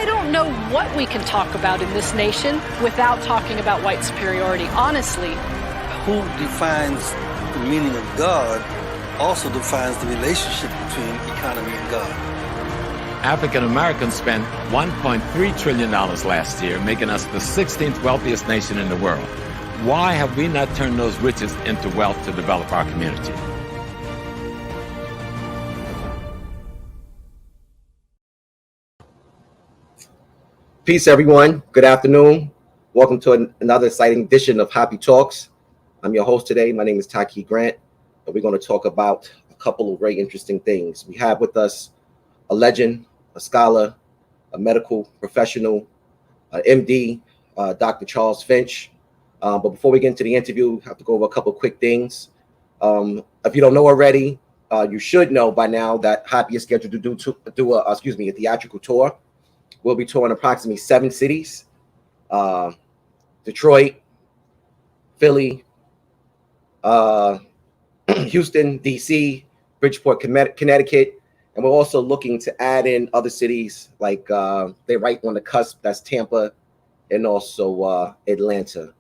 I don't know what we can talk about in this nation without talking about white superiority, honestly. Who defines the meaning of God also defines the relationship between economy and God. African Americans spent $1.3 trillion last year, making us the 16th wealthiest nation in the world. Why have we not turned those riches into wealth to develop our community? Peace, everyone. Good afternoon. Welcome to another exciting edition of HAPI Talks. I'm your host today. My name is Taki Grant, and we're going to talk about a couple of very interesting things. We have with us a legend, a scholar, a medical professional, an MD, Dr. Charles Finch. But before we get into the interview, I have to go over a couple of quick things. If you don't know already, you should know by now that HAPI is scheduled to do a theatrical tour. We'll be touring approximately 7 cities: Detroit, Philly, Houston, DC, Bridgeport, Connecticut, and we're also looking to add in other cities like they're right on the cusp. That's Tampa and also Atlanta.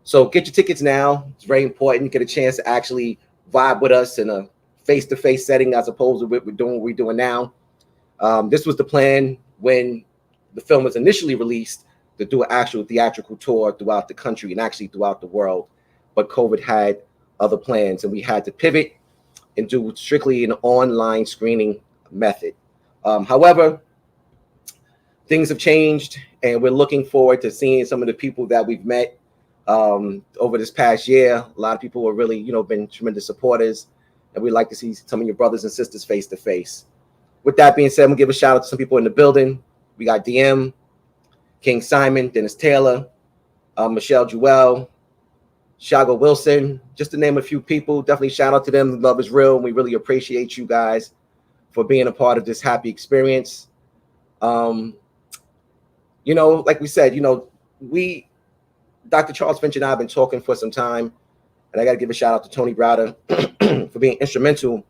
So get your tickets now. It's very important. Get a chance to actually vibe with us in a face-to-face setting as opposed to what we're doing now. This was the plan when the film was initially released, to do an actual theatrical tour throughout the country and actually throughout the world. But COVID had other plans, and we had to pivot and do strictly an online screening method. However, things have changed, and we're looking forward to seeing some of the people that we've met over this past year. A lot of people have really, been tremendous supporters, and we'd like to see some of your brothers and sisters face to face. With that being said, I'm gonna give a shout out to some people in the building. We got DM, King Simon, Dennis Taylor, Michelle Jewell, Shago Wilson, just to name a few people. Definitely shout out to them. Love is real, and we really appreciate you guys for being a part of this happy experience. Like we said, Dr. Charles Finch and I have been talking for some time, and I got to give a shout out to Tony Browder for being instrumental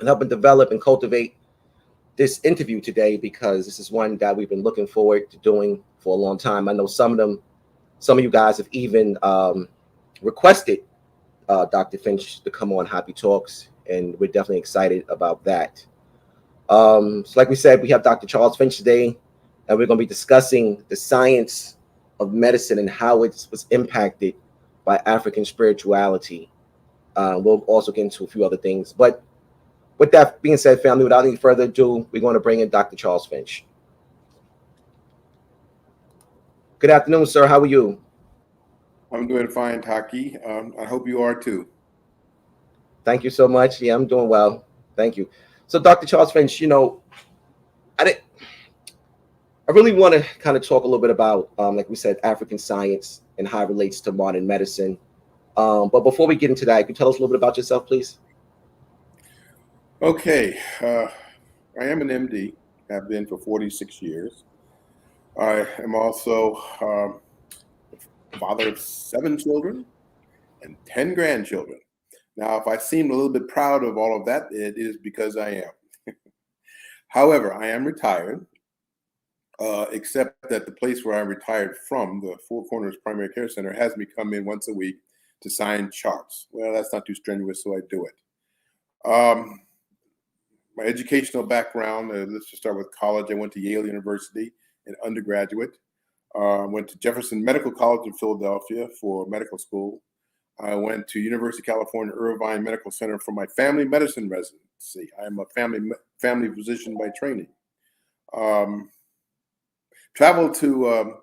in helping develop and cultivate this interview today, because this is one that we've been looking forward to doing for a long time. I know some of you guys have even requested Dr. Finch to come on HAPI Talks, and we're definitely excited about that. So like we said, we have Dr. Charles Finch today, and we're going to be discussing the science of medicine and how it was impacted by African spirituality. We'll also get into a few other things, but with that being said, family, without any further ado, we're going to bring in Dr. Charles Finch. Good afternoon, sir. How are you? I'm doing fine, Taki. I hope you are too. Thank you so much. Yeah, I'm doing well. Thank you. So, Dr. Charles Finch, I really want to kind of talk a little bit about, like we said, African science and how it relates to modern medicine. But before we get into that, can you tell us a little bit about yourself, please? Okay. I am an MD. Have been for 46 years. I am also father of 7 children and 10 grandchildren. Now, if I seem a little bit proud of all of that, it is because I am. However, I am retired, except that the place where I'm retired from, the Four Corners Primary Care Center, has me come in once a week to sign charts. Well, that's not too strenuous, so I do it. My educational background, let's just start with college. I went to Yale University, an undergraduate. Went to Jefferson Medical College in Philadelphia for medical school. I went to University of California, Irvine Medical Center for my family medicine residency. I'm a family physician by training. Traveled to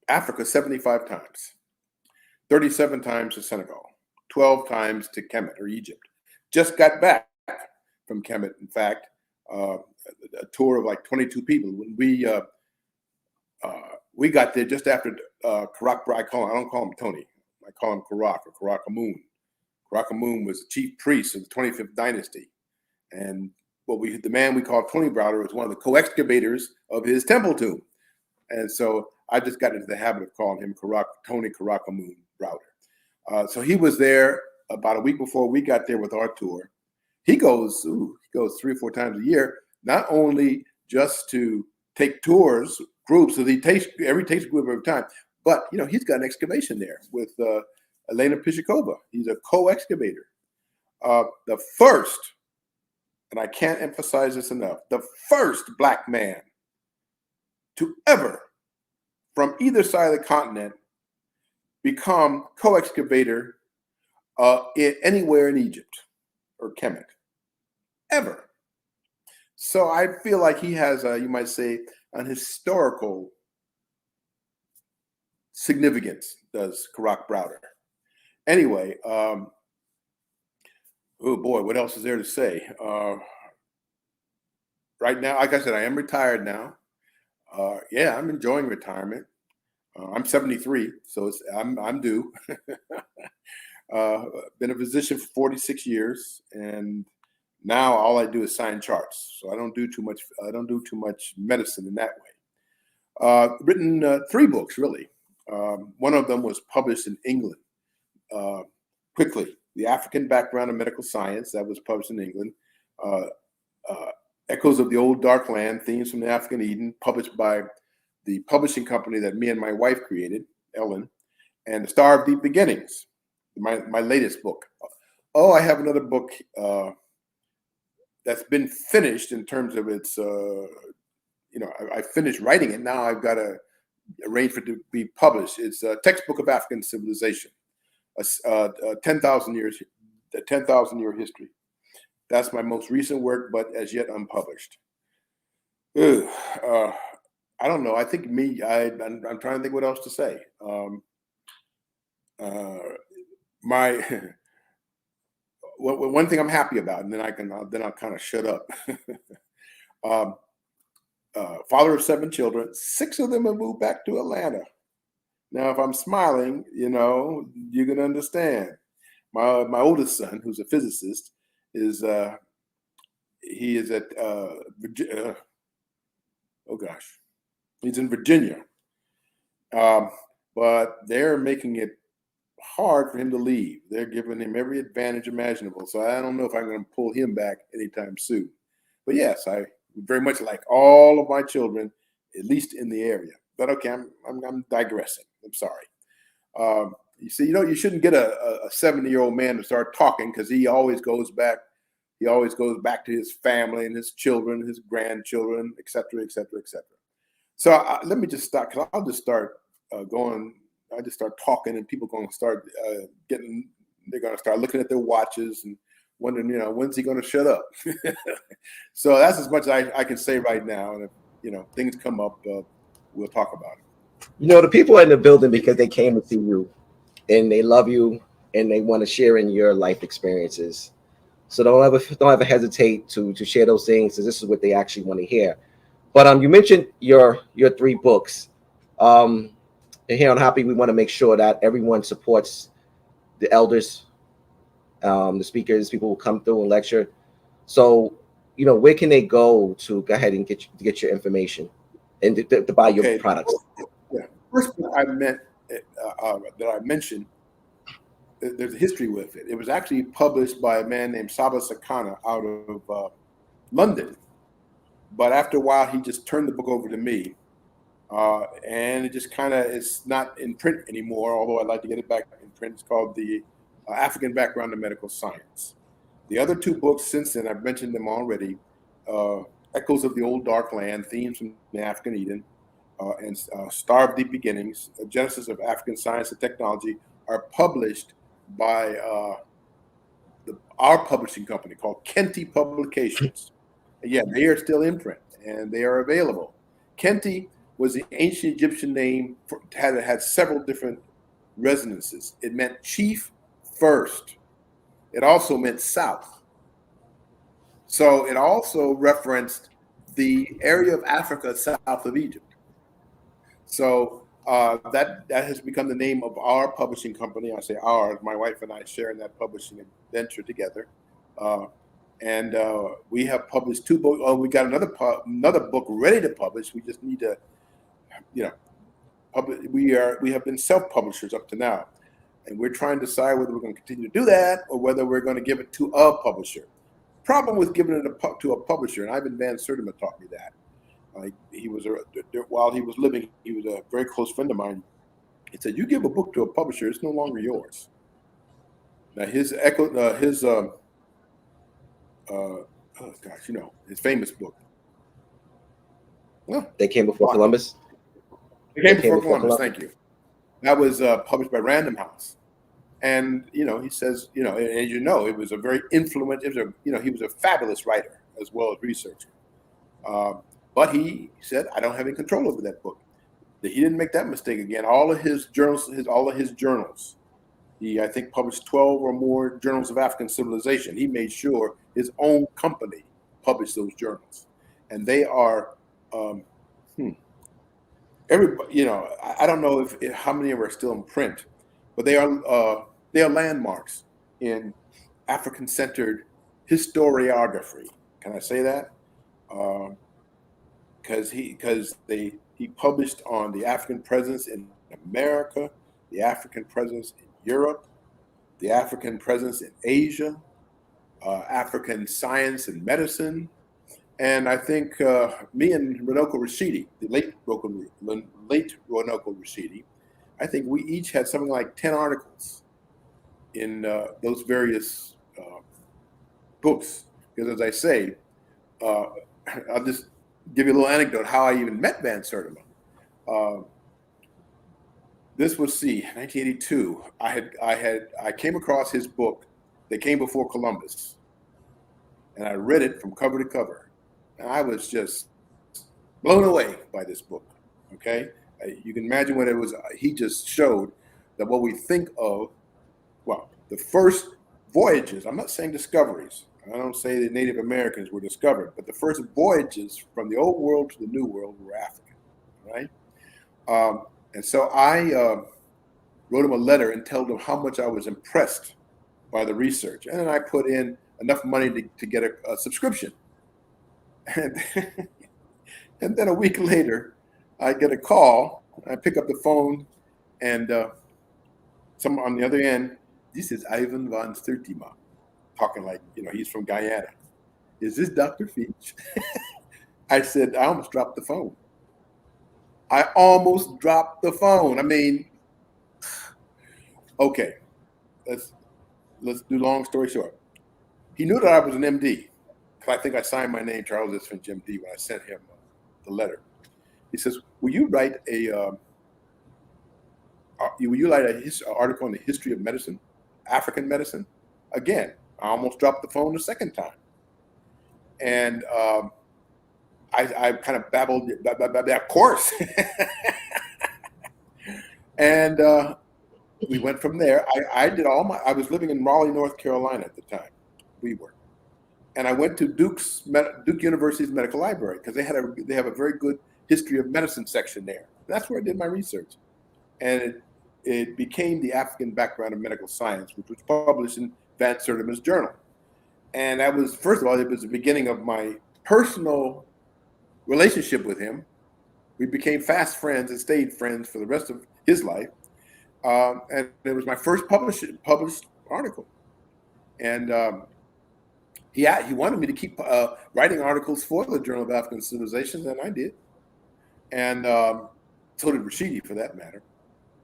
Africa 75 times, 37 times to Senegal, 12 times to Kemet or Egypt. Just got back from Kemet, in fact, a tour of like 22 people. When we got there just after Karak, I don't call him Tony, I call him Karak or Karakamoon. Karakamoon was the chief priest of the 25th dynasty. And the man we call Tony Browder was one of the co-excavators of his temple tomb. And so I just got into the habit of calling him Tony Karakamoon Browder. So he was there about a week before we got there with our tour. He goes 3 or 4 times a year not only just to take tours, groups, so he takes group every time, but he's got an excavation there with Elena Pishikova. He's a co-excavator. The first, and I can't emphasize this enough, the first Black man to ever, from either side of the continent, become co-excavator anywhere in Egypt or Kemet, ever. So I feel like he has, you might say, an historical significance, does Karak Browder. Anyway, oh boy, what else is there to say? Right now, like I said, I am retired now. Yeah, I'm enjoying retirement. I'm 73, so I'm due. Been a physician for 46 years, and now all I do is sign charts. So I don't do too much medicine in that way. Written 3 books, really. One of them was published in England. Quickly, The African Background of Medical Science, that was published in England. Echoes of the Old Dark Land, Themes from the African Eden, published by the publishing company that me and my wife created, Ellen, and The Star of Deep Beginnings, my latest book. Oh, I have another book that's been finished in terms of its, I finished writing it. Now I've got to arrange for it to be published. It's a textbook of African civilization, a 10,000 year history. That's my most recent work, but as yet unpublished. I don't know. I think I'm trying to think what else to say. One thing I'm happy about, and then I'll kind of shut up. Father of 7 children, 6 of them have moved back to Atlanta. Now, if I'm smiling, you can understand. My oldest son, who's a physicist, is at Virginia. Oh gosh, he's in Virginia. But they're making it hard for him to leave. They're giving him every advantage imaginable. So I don't know if I'm going to pull him back anytime soon. But yes, I very much like all of my children, at least in the area. But okay, I'm digressing. I'm sorry. You see, you shouldn't get a 70-year-old man to start talking, because he always goes back. He always goes back to his family and his children, his grandchildren, et cetera, et cetera, et cetera. So let me just start, because I'll just start going. I just start talking, and people are going to start they're going to start looking at their watches and wondering, when's he going to shut up? So that's as much as I can say right now. And if, things come up, we'll talk about it. The people are in the building because they came to see you, and they love you, and they want to share in your life experiences. So don't ever hesitate to share those things, because this is what they actually want to hear. But you mentioned your 3 books. And here on HAPI, we want to make sure that everyone supports the elders, the speakers, people who come through and lecture. So, where can they go to go ahead and get your information and to buy your products? Yeah. First thing that I mentioned, there's a history with it. It was actually published by a man named Saba Sakana out of London. But after a while, he just turned the book over to me. And it just kind of is not in print anymore, although I'd like to get it back in print. It's called The African Background of Medical Science. The other 2 books since then, I've mentioned them already, Echoes of the Old Dark Land, Themes from the African Eden, and Star of Deep Beginnings, A Genesis of African Science and Technology, are published by our publishing company called Kenti Publications. Again, they are still in print, and they are available. Kenti was the ancient Egyptian name, had several different resonances. It meant chief first. It also meant south. So it also referenced the area of Africa south of Egypt. So that has become the name of our publishing company. I say ours, my wife and I share in that publishing venture together. And we have published 2 books. Oh, we got another book ready to publish. We just need to, we have been self-publishers up to now, and we're trying to decide whether we're going to continue to do that or whether we're going to give it to a publisher. problem with giving it to a publisher, and Ivan Van Sertima taught me that. He was while he was living, he was a very close friend of mine. He said, "You give a book to a publisher, it's no longer yours." Now his his famous book. Well, They Came Before Columbus. It Came Before Columbus. Thank you. That was published by Random House, and he says, as you know, it was a very influential. He was a fabulous writer as well as researcher. But he said, I don't have any control over that book. He didn't make that mistake again. All of his journals, he, I think, published 12 or more journals of African civilization. He made sure his own company published those journals. And they are, everybody, I don't know if how many of them are still in print, but they are landmarks in African-centered historiography. Can I say that? Because he published on the African presence in America, the African presence in Europe, the African presence in Asia, African science and medicine, and I think me and Runoko Rashidi, the late Runoko Rashidi, I think we each had something like 10 articles in those various books. Because as I say, I'll just give you a little anecdote how I even met Van Sertima. This was 1982. I came across his book, They Came Before Columbus, and I read it from cover to cover, and I was just blown away by this book. Okay, you can imagine what it was. He just showed that what we think of, well, the first voyages. I'm not saying discoveries. I don't say that Native Americans were discovered, but the first voyages from the old world to the new world were African, right? And so I wrote him a letter and told him how much I was impressed by the research. And then I put in enough money to get a subscription. And then a week later, I get a call. I pick up the phone, and someone on the other end, this is Ivan Van Sertima, talking like, he's from Guyana. Is this Dr. Finch? I said, I almost dropped the phone. I mean, okay, let's do long story short. He knew that I was an MD, because I think I signed my name, Charles S. Finch, MD, when I sent him the letter. He says, will you write an article on the history of medicine, African medicine? Again, I almost dropped the phone the second time. And I kind of babbled, of course. And we went from there. I was living in Raleigh, North Carolina at the time. We were. And I went to Duke University's medical library because they have a very good history of medicine section there. That's where I did my research. And it became the African Background of Medical Science, which was published in Van Sertima's journal. And that was, first of all, it was the beginning of my personal relationship with him. We became fast friends and stayed friends for the rest of his life. And it was my first published article. And he wanted me to keep writing articles for the Journal of African Civilizations, and I did. And so did Rashidi, for that matter,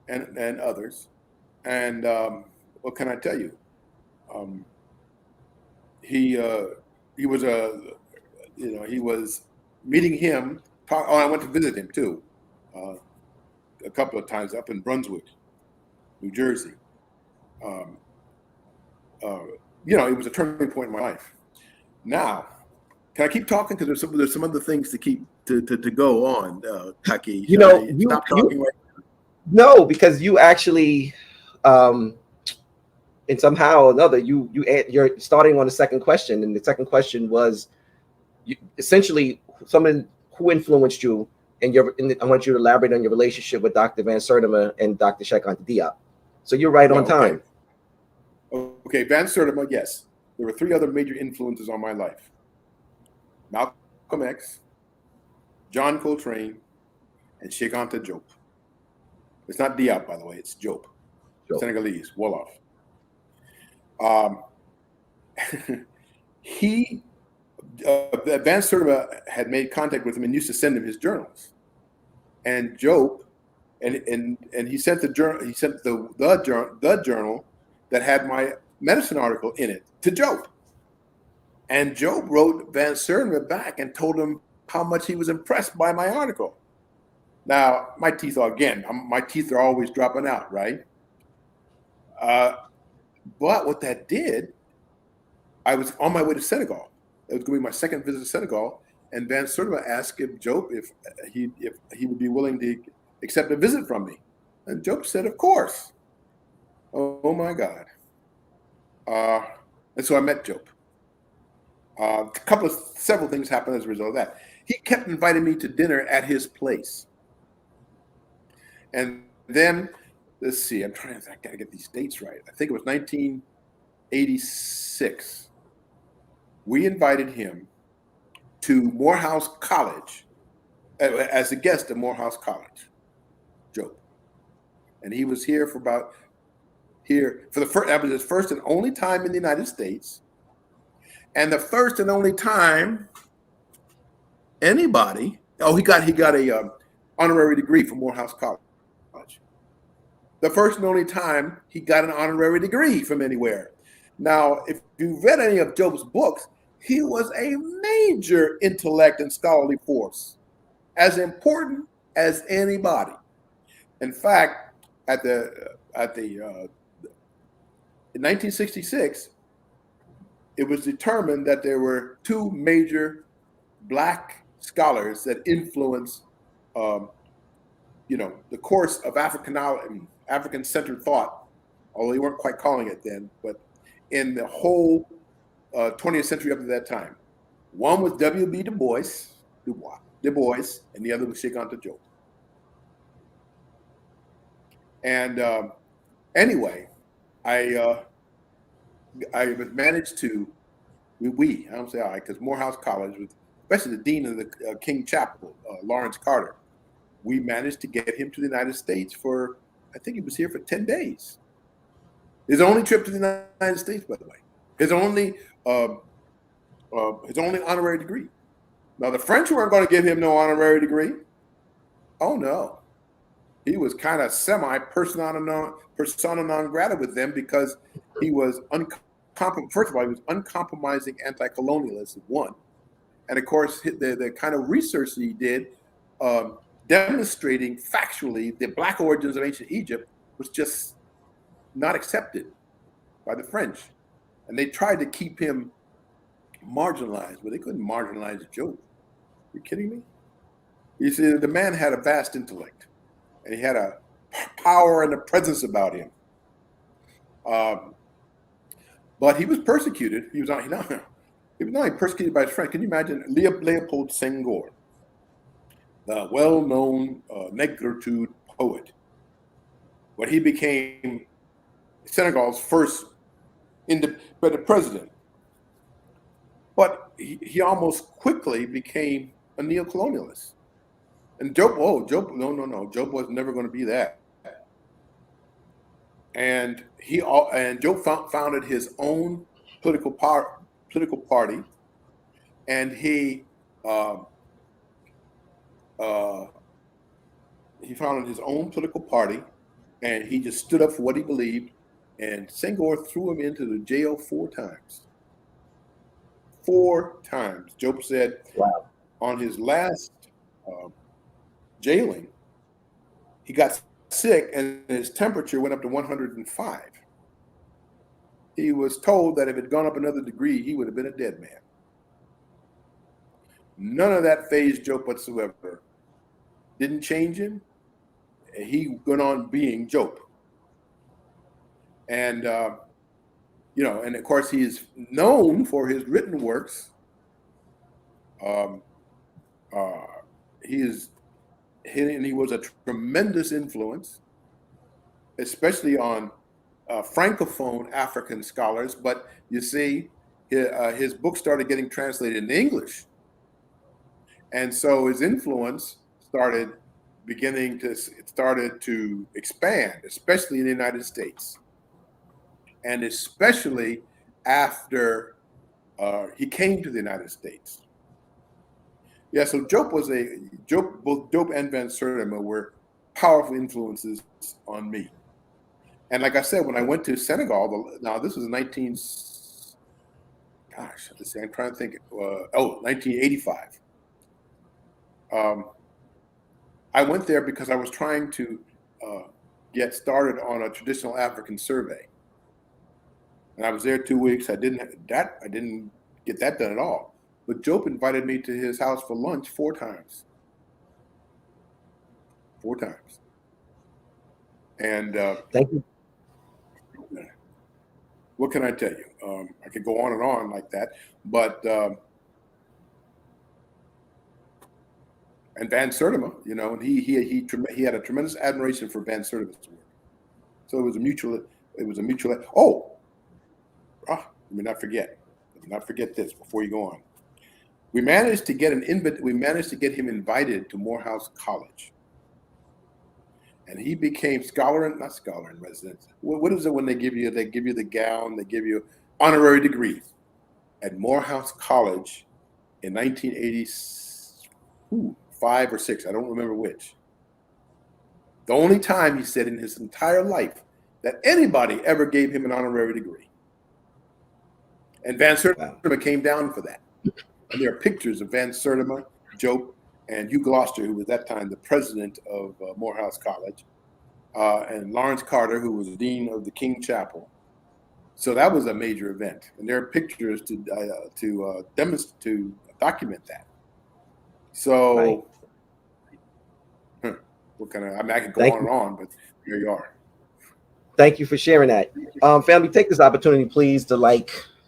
and others. And what can I tell you? He was meeting him. I went to visit him too, a couple of times up in Brunswick, New Jersey. It was a turning point in my life. Now, can I keep talking? Because there's some other things to keep to go on, Taki. Stop talking right now? No, because you actually, and somehow or another, you're starting on the second question, and the second question was essentially someone who influenced you, and I want you to elaborate on your relationship with Dr. Van Sertima and Dr. Cheikh Anta Diop. So you're right on time. Okay, Van Sertima, yes. There were three other major influences on my life: Malcolm X, John Coltrane, and Cheikh Anta Diop. It's not Diop, by the way. It's Diop. Senegalese, Wolof. he, Van Sertima had made contact with him and used to send him his journals. And Job, and he sent the journal. He sent the journal that had my medicine article in it to Job. And Job wrote Van Sertima back and told him how much he was impressed by my article. Now, my teeth are always dropping out, right? But what that did, I was on my way to Senegal. It was going to be my second visit to Senegal, and Van Sertima asked Job if he would be willing to accept a visit from me, and Job said, "Of course." Oh my God! And so I met Job. Several things happened as a result of that. He kept inviting me to dinner at his place, and then let's see. I gotta get these dates right. I think it was 1986. We invited him to Morehouse College as a guest at Morehouse College, Job. And he was here for that was his first and only time in the United States. And the first and only time anybody, he got a honorary degree from Morehouse College. The first and only time he got an honorary degree from anywhere. Now, if you've read any of Job's books, he was a major intellect and scholarly force, as important as anybody. In fact, in 1966, it was determined that there were two major Black scholars that influenced, the course of African-centered thought, although they weren't quite calling it then, but in the whole 20th century up to that time. One was W.B. Du Bois, and the other was Cheikh Anta Diop. And anyway, I managed to, I don't say I, because Morehouse College, especially the dean of the King Chapel, Lawrence Carter, we managed to get him to the United States for, I think he was here for 10 days. His only trip to the United States, by the way. His only honorary degree. Now, the French weren't going to give him no honorary degree. Oh, no. He was kind of persona non grata with them because he was first of all, he was uncompromising anti-colonialist, one. And of course, the kind of research that he did demonstrating factually the Black origins of ancient Egypt was just not accepted by the French. And they tried to keep him marginalized, but they couldn't marginalize Job. Are you kidding me? You see, the man had a vast intellect, and he had a power and a presence about him. But he was persecuted. He was not only persecuted by his friends. Can you imagine Leopold Senghor, the well-known negritude poet, when he became Senegal's first independent president? But he almost quickly became a neo-colonialist. And Job, no. Job was never going to be that. And Job founded his own political party, and he founded his own political party, and he just stood up for what he believed. And Senghor threw him into the jail 4 times. 4 times. Job said, wow. On his last jailing, he got sick and his temperature went up to 105. He was told that if it had gone up another degree, he would have been a dead man. None of that fazed Job whatsoever. Didn't change him. He went on being Job. And, and of course, he is known for his written works. He was a tremendous influence, especially on Francophone African scholars. But you see, his book started getting translated into English. And so his influence started to expand, especially in the United States. And especially after he came to the United States. Yeah, so both Job and Van Sertima were powerful influences on me. And like I said, when I went to Senegal, now this was 1985. I went there because I was trying to get started on a traditional African survey. And I was there 2 weeks. I didn't get that done at all. But Job invited me to his house for lunch 4 times. 4 times. And Thank you. What can I tell you? I could go on and on like that, but and Van Sertima, you know, and he had a tremendous admiration for Van Sertima's work. So it was a mutual. Let me not forget. Let me not forget this before you go on. We managed to get him invited to Morehouse College. And he became not scholar in residence. What is it when they give you the gown, they give you honorary degree at Morehouse College in 1985 or 6. I don't remember which. The only time, he said, in his entire life that anybody ever gave him an honorary degree. And Van Sertima came down for that. And there are pictures of Van Sertima, Job, and Hugh Gloucester, who was at that time the president of Morehouse College, and Lawrence Carter, who was the dean of the King Chapel. So that was a major event, and there are pictures to demonstrate, to document that. So, what kind of? I mean, I could go on and on, but here you are. Thank you for sharing that. Family, take this opportunity, please, to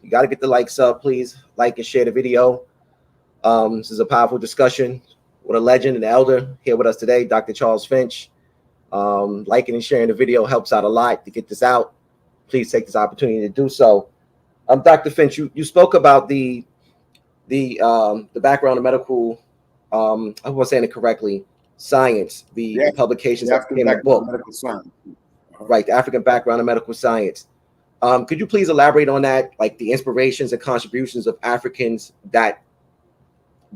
you got to get the likes up, please. Like and share the video. This is a powerful discussion with a legend, an elder here with us today, Dr. Charles Finch. Liking and sharing the video helps out a lot to get this out. Please take this opportunity to do so. Dr. Finch, you spoke about the background of medical, I was saying it correctly, science, the publications that came in the book. Medical science. Right, the African background of medical science. Could you please elaborate on that, like the inspirations and contributions of Africans that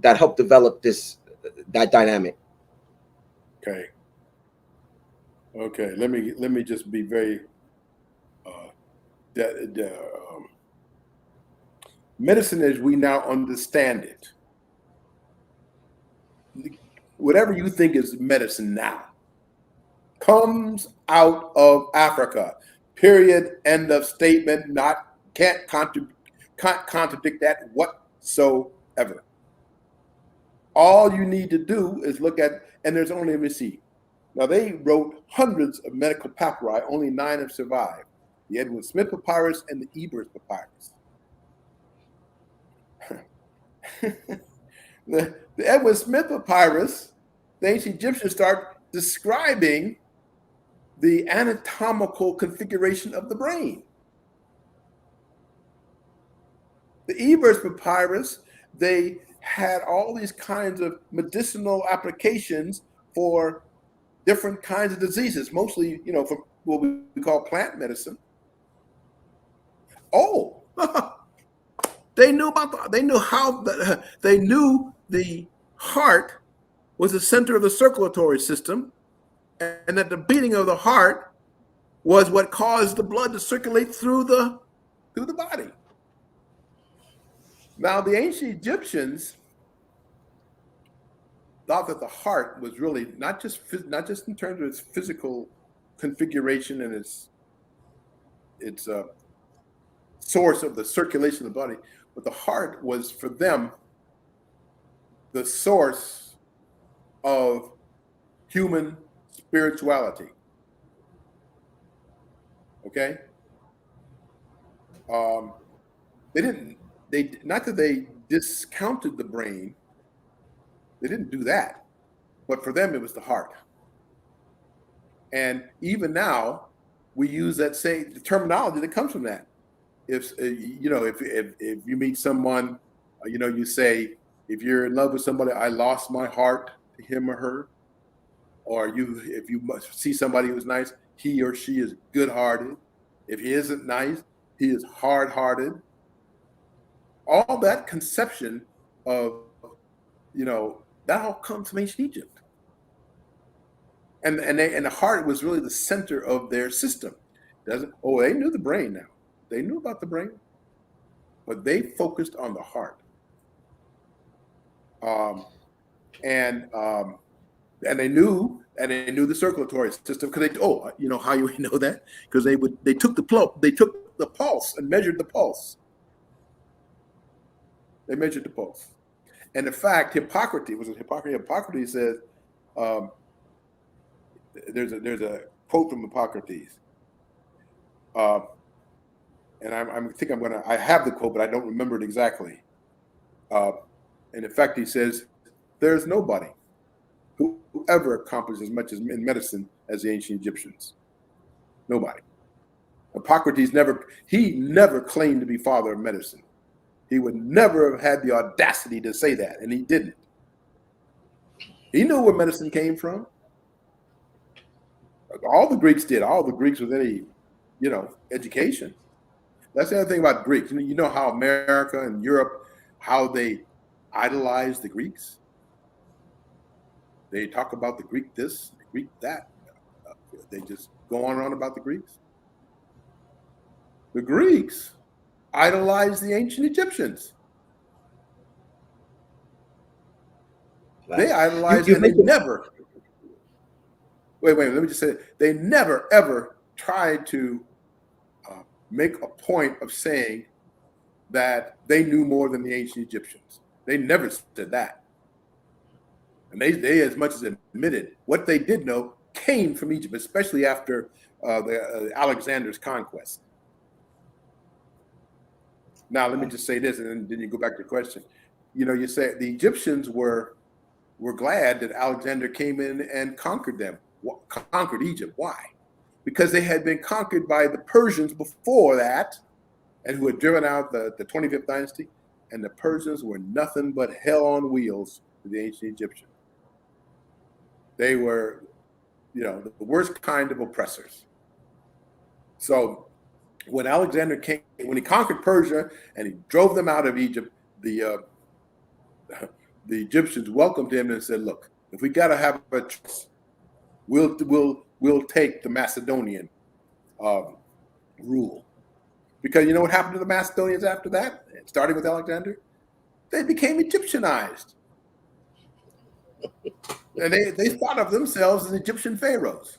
helped develop that dynamic? Okay. Let me just be very. Medicine, as we now understand it, whatever you think is medicine now, comes out of Africa. Period. End of statement. Can't contradict that whatsoever. All you need to do is look at, and there's only, let me see. Now, they wrote hundreds of medical papyri. Only 9 have survived. The Edwin Smith papyrus and the Ebers papyrus. the Edwin Smith papyrus, the ancient Egyptians start describing the anatomical configuration of the brain. The Ebers papyrus, they had all these kinds of medicinal applications for different kinds of diseases, mostly, for what we call plant medicine. Oh, they knew the heart was the center of the circulatory system, and that the beating of the heart was what caused the blood to circulate through the body. Now, the ancient Egyptians thought that the heart was really not just in terms of its physical configuration and its source of the circulation of the body, but the heart was for them the source of human spirituality. Okay? Not that they discounted the brain. They didn't do that. But for them, it was the heart. And even now, we use that same terminology that comes from that. If you meet someone, you say, if you're in love with somebody, I lost my heart to him or her. Or if you see somebody who's nice, he or she is good-hearted. If he isn't nice, he is hard-hearted. All that conception of, that all comes from ancient Egypt. And the heart was really the center of their system. They knew the brain now. They knew about the brain, but they focused on the heart. And they knew the circulatory system, because how you know that? Because they took the pulse and measured the pulse. They measured the pulse. And in fact, Hippocrates says, there's a quote from Hippocrates, and I have the quote, but I don't remember it exactly. And in fact, he says, "There's nobody who ever accomplished as much in medicine as the ancient Egyptians. Nobody." Hippocrates never claimed to be father of medicine. He would never have had the audacity to say that, and he didn't. He knew where medicine came from. All the Greeks did. All the Greeks with any, education. That's the other thing about Greeks. You know how America and Europe, how they idolize the Greeks. They talk about the Greek this, the Greek that. They just go on and on about the Greeks. The Greeks idolized the ancient Egyptians. Wow. They idolized, and they never. Wait, let me just say it. They never, ever tried to make a point of saying that they knew more than the ancient Egyptians. They never said that. And they as much as admitted what they did know came from Egypt, especially after Alexander's conquest. Now, let me just say this, and then you go back to the question. You say the Egyptians were glad that Alexander came in and conquered them. Conquered Egypt. Why? Because they had been conquered by the Persians before that, and who had driven out the 25th dynasty, and the Persians were nothing but hell on wheels to the ancient Egyptians. They were, the worst kind of oppressors. So when Alexander came, when he conquered Persia and he drove them out of Egypt, the Egyptians welcomed him and said, "Look, if we got to have a choice, we'll take the Macedonian rule." Because you know what happened to the Macedonians after that, starting with Alexander? They became Egyptianized. And they thought of themselves as Egyptian pharaohs.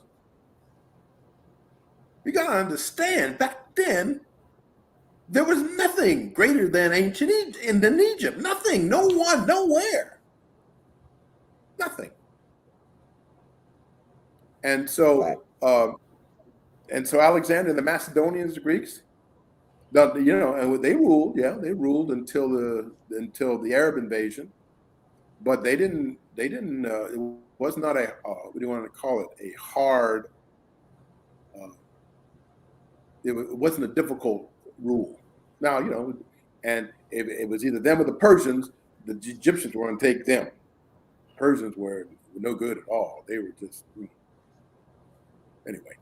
You got to understand, back then, there was nothing greater than ancient Egypt. Nothing, no one, nowhere. Nothing. And so, Alexander and the Macedonians, the Greeks, and they ruled. Yeah, they ruled until the Arab invasion, but they didn't. It was not a what do you want to call it? A hard. It wasn't a difficult rule. Now, and it was either them or the Persians. The Egyptians were going to take them. Persians were no good at all. They were just anyway.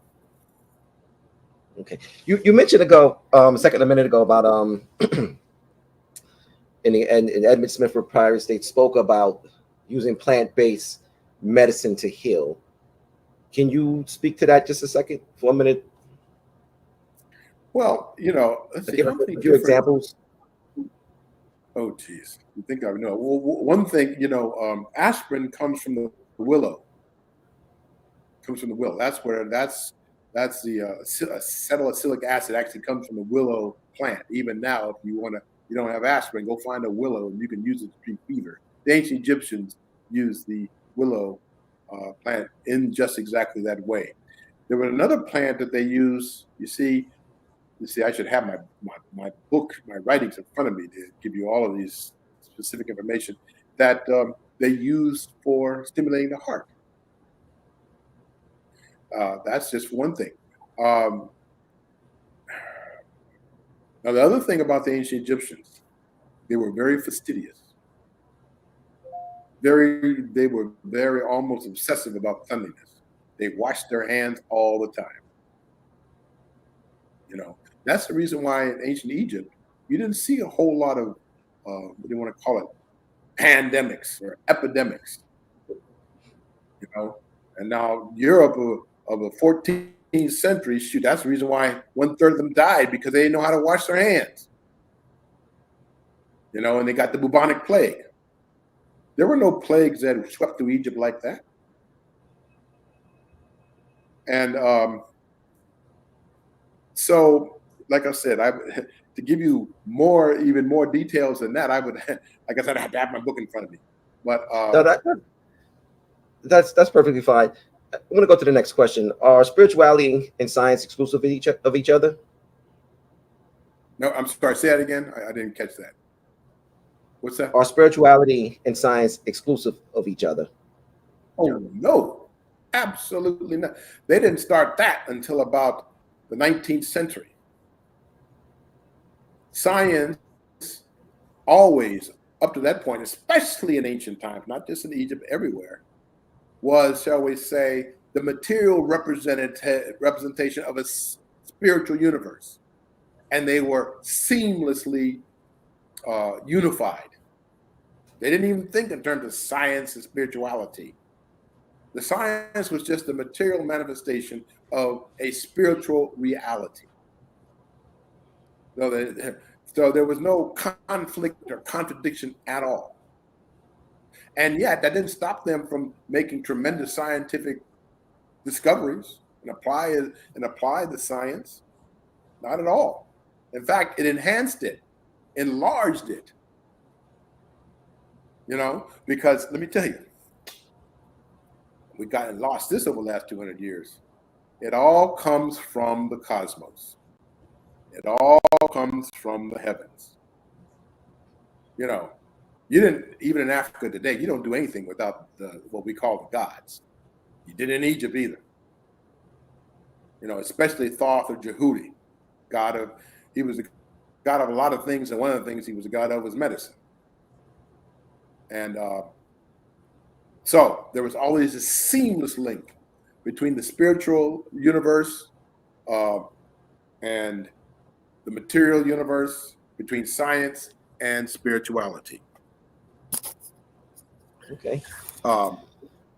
Okay, you mentioned a minute ago about and Edmund Smith for Prior State spoke about using plant-based medicine to heal. Can you speak to that just a second for a minute? Well, let's see, how many few examples. Oh, geez, you think I would know? Well, one thing, aspirin comes from the willow. Comes from the willow. That's the acetylsalicylic acid actually comes from the willow plant. Even now, if you don't have aspirin, go find a willow and you can use it to treat fever. The ancient Egyptians used the willow plant in just exactly that way. There was another plant that they used. You see, I should have my book, my writings in front of me to give you all of these specific information that they used for stimulating the heart. That's just one thing. Now, the other thing about the ancient Egyptians, they were very fastidious. They were very almost obsessive about cleanliness. They washed their hands all the time. That's the reason why in ancient Egypt, you didn't see a whole lot of what do you want to call it, pandemics or epidemics, you know. And now Europe of the 14th century, shoot, that's the reason why 1/3 of them died, because they didn't know how to wash their hands, you know, and they got the bubonic plague. There were no plagues that swept through Egypt like that. And so, like I said, to give you even more details than that, I would, like I said, I have to have my book in front of me. But No, that's perfectly fine. I want to go to the next question. Are spirituality and science exclusive of each other? no, I'm sorry. Say that again. I didn't catch that. What's that? Are spirituality and science exclusive of each other? Oh no, absolutely not. They didn't start that until about the 19th century. Science always, up to that point, especially in ancient times, not just in Egypt, everywhere, was, shall we say, the material representation of a spiritual universe. And they were seamlessly unified. They didn't even think in terms of science and spirituality. The science was just the material manifestation of a spiritual reality. So there was no conflict or contradiction at all. And yet that didn't stop them from making tremendous scientific discoveries and apply the science. Not at all. In fact, it enhanced it, enlarged it. You know, because let me tell you, we got and lost this over the last 200 years. It all comes from the cosmos. It all comes from the heavens. You know, you didn't, even in Africa today, you don't do anything without what we call the gods. You didn't in Egypt either. You know, especially Thoth or Jehudi, he was the god of a lot of things, and one of the things he was the god of was medicine. And so there was always a seamless link between the spiritual universe and the material universe, between science and spirituality. Okay.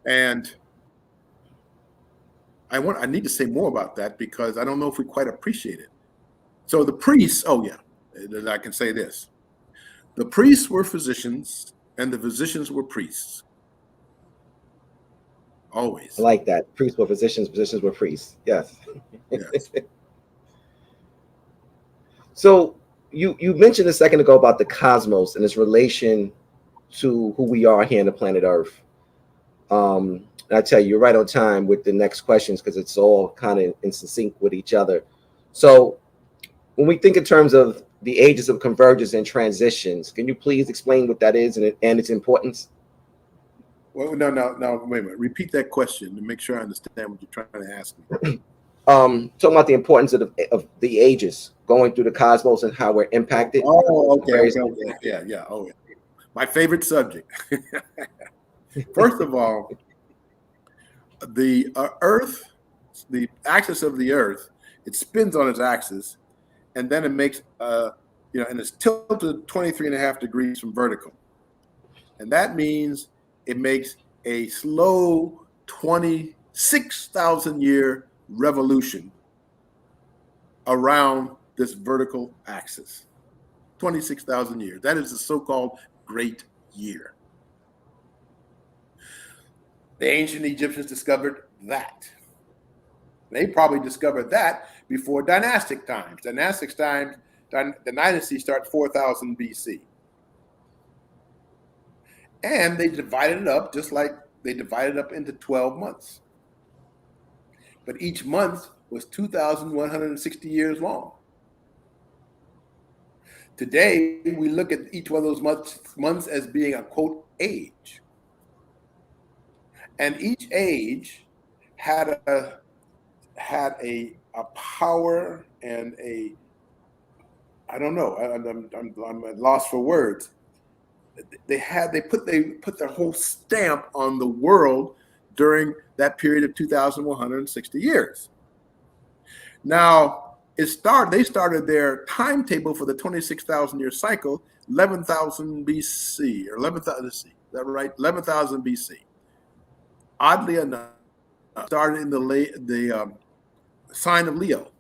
And I need to say more about that, because I don't know if we quite appreciate it. So the priests, I can say this. The priests were physicians and the physicians were priests. Always. I like that. Priests were physicians, physicians were priests. Yes. Yes. So you mentioned a second ago about the cosmos and its relation to who we are here on the planet Earth. And I tell you, you're right on time with the next questions, because it's all kind of in sync with each other. So when we think in terms of the ages of convergence and transitions, can you please explain what that is and its importance? Well, no, wait a minute. Repeat that question to make sure I understand what you're trying to ask me. Talking about the importance of the ages going through the cosmos and how we're impacted. Oh, okay. Yeah. Oh, yeah. My favorite subject. First of all, the Earth, the axis of the Earth, it spins on its axis, and then it makes, and it's tilted 23.5 degrees from vertical. And that means it makes a slow 26,000 year revolution around this vertical axis. 26,000 years. That is the so-called Great Year. The ancient Egyptians discovered that. They probably discovered that before dynastic times. Dynastic times, the dynasty starts 4000 BC. And they divided it up just like they divided it up into 12 months. But each month was 2,160 years long. Today, we look at each one of those months as being a, quote, age. And each age had a power and I don't know, I'm at loss for words. They put their whole stamp on the world during that period of 2,160 years. Now, they started their timetable for the 26,000 year cycle 11,000 BC or 11,000. Let's see, is that right? 11,000 BC. Oddly enough, started in the sign of Leo.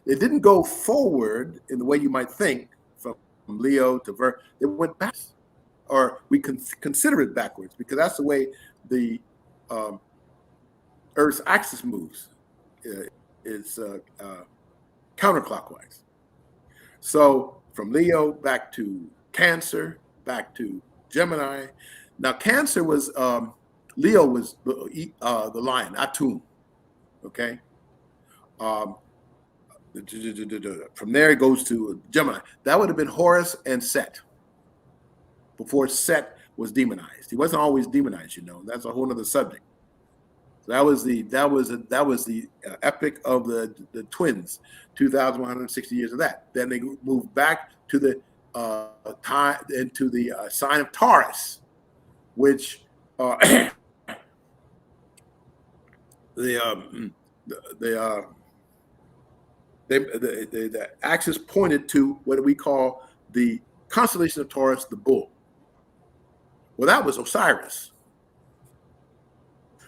It didn't go forward in the way you might think from Leo to Virgo. It went back, or we consider it backwards because that's the way the Earth's axis moves. It's counterclockwise. So from Leo back to Cancer, back to Gemini. Now Cancer was Leo was the lion, Atum. Okay. From there it goes to Gemini. That would have been Horus and Set before Set was demonized. He wasn't always demonized, you know. That's a whole other subject. So that was the epic of the twins, 2,160 years of that. Then they moved back to the into the sign of Taurus, which the axis pointed to what we call the constellation of Taurus, the bull. Well, that was Osiris.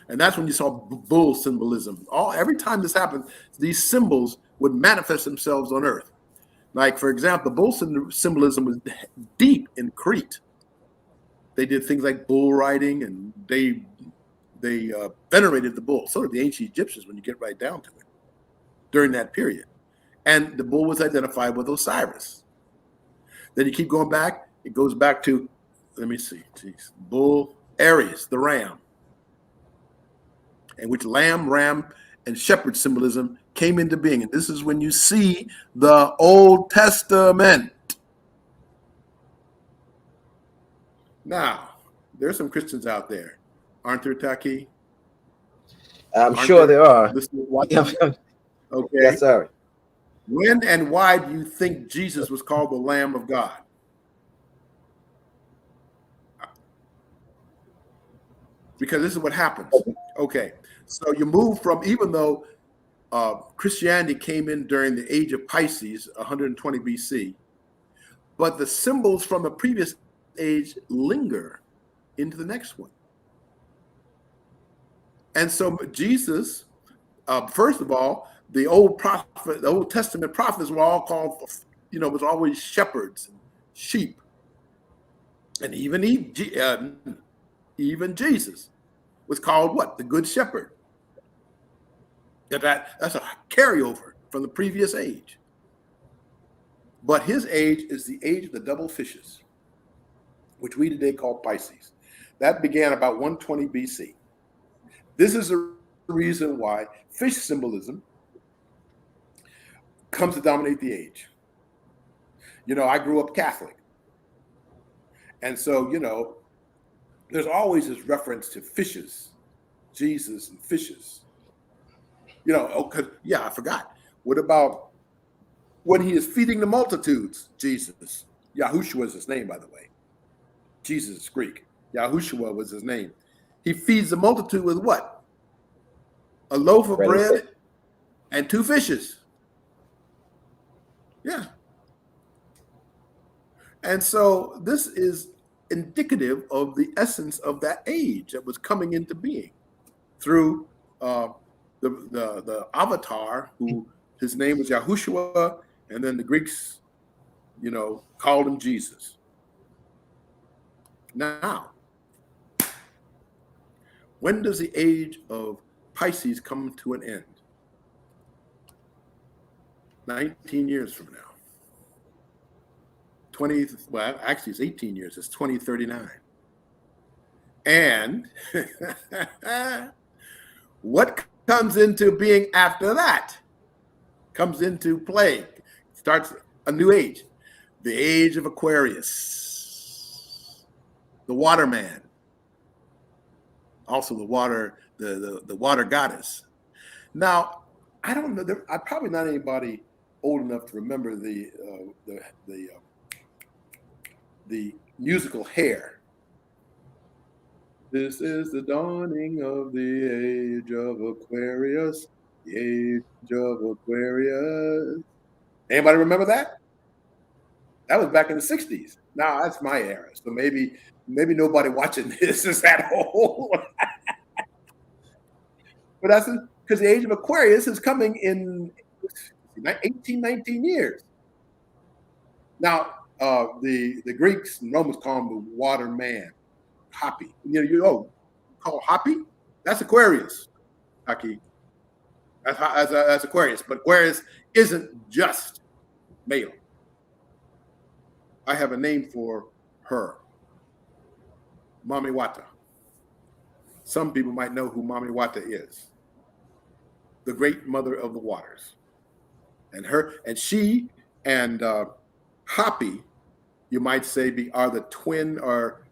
And that's when you saw bull symbolism. Every time this happened, these symbols would manifest themselves on Earth. Like, for example, bull symbolism was deep in Crete. They did things like bull riding, and they venerated the bull. So did the ancient Egyptians when you get right down to it during that period. And the bull was identified with Osiris. Then you keep going back. It goes back to, let me see, bull, Aries, the ram, in which lamb, ram, and shepherd symbolism came into being. And this is when you see the Old Testament. Now, there's some Christians out there, aren't there, Taki? I'm sure there are. Okay. Yes, sir. When and why do you think Jesus was called the Lamb of God? Because this is what happens. Okay, so you move from, even though Christianity came in during the age of Pisces, 120 BC, but the symbols from the previous age linger into the next one. And so Jesus, first of all, the Old Testament prophets were all called, was always shepherds and sheep. And even Jesus was called what? The Good Shepherd. That's a carryover from the previous age. But his age is the age of the double fishes, which we today call Pisces. That began about 120 BC. This is the reason why fish symbolism comes to dominate the age. I grew up Catholic. And so, there's always this reference to fishes, Jesus and fishes. I forgot. What about when he is feeding the multitudes? Jesus. Yahushua is his name, by the way. Jesus is Greek. Yahushua was his name. He feeds the multitude with what? A loaf of bread and 2 fishes. Yeah. And so this is indicative of the essence of that age that was coming into being through the avatar, who his name was Yahushua, and then the Greeks, called him Jesus. Now, when does the age of Pisces come to an end? 19 years from now. Actually it's 18 years. It's 2039. And what comes into being after that? Comes into play. Starts a new age. The age of Aquarius. The water man. Also the water goddess. Now, I don't know. I'm probably not anybody old enough to remember the musical Hair. This is the dawning of the age of Aquarius. The age of Aquarius. Anybody remember that? That was back in the 60s. Now that's my era. So maybe nobody watching this is that old. But that's because the age of Aquarius is coming in 18, 19 years. Now, the Greeks and Romans call him the water man, HAPI. Call HAPI? That's Aquarius, Aki. That's Aquarius. But Aquarius isn't just male. I have a name for her, Mami Wata. Some people might know who Mami Wata is, the great mother of the waters. And she and HAPI, you might say, are the twin or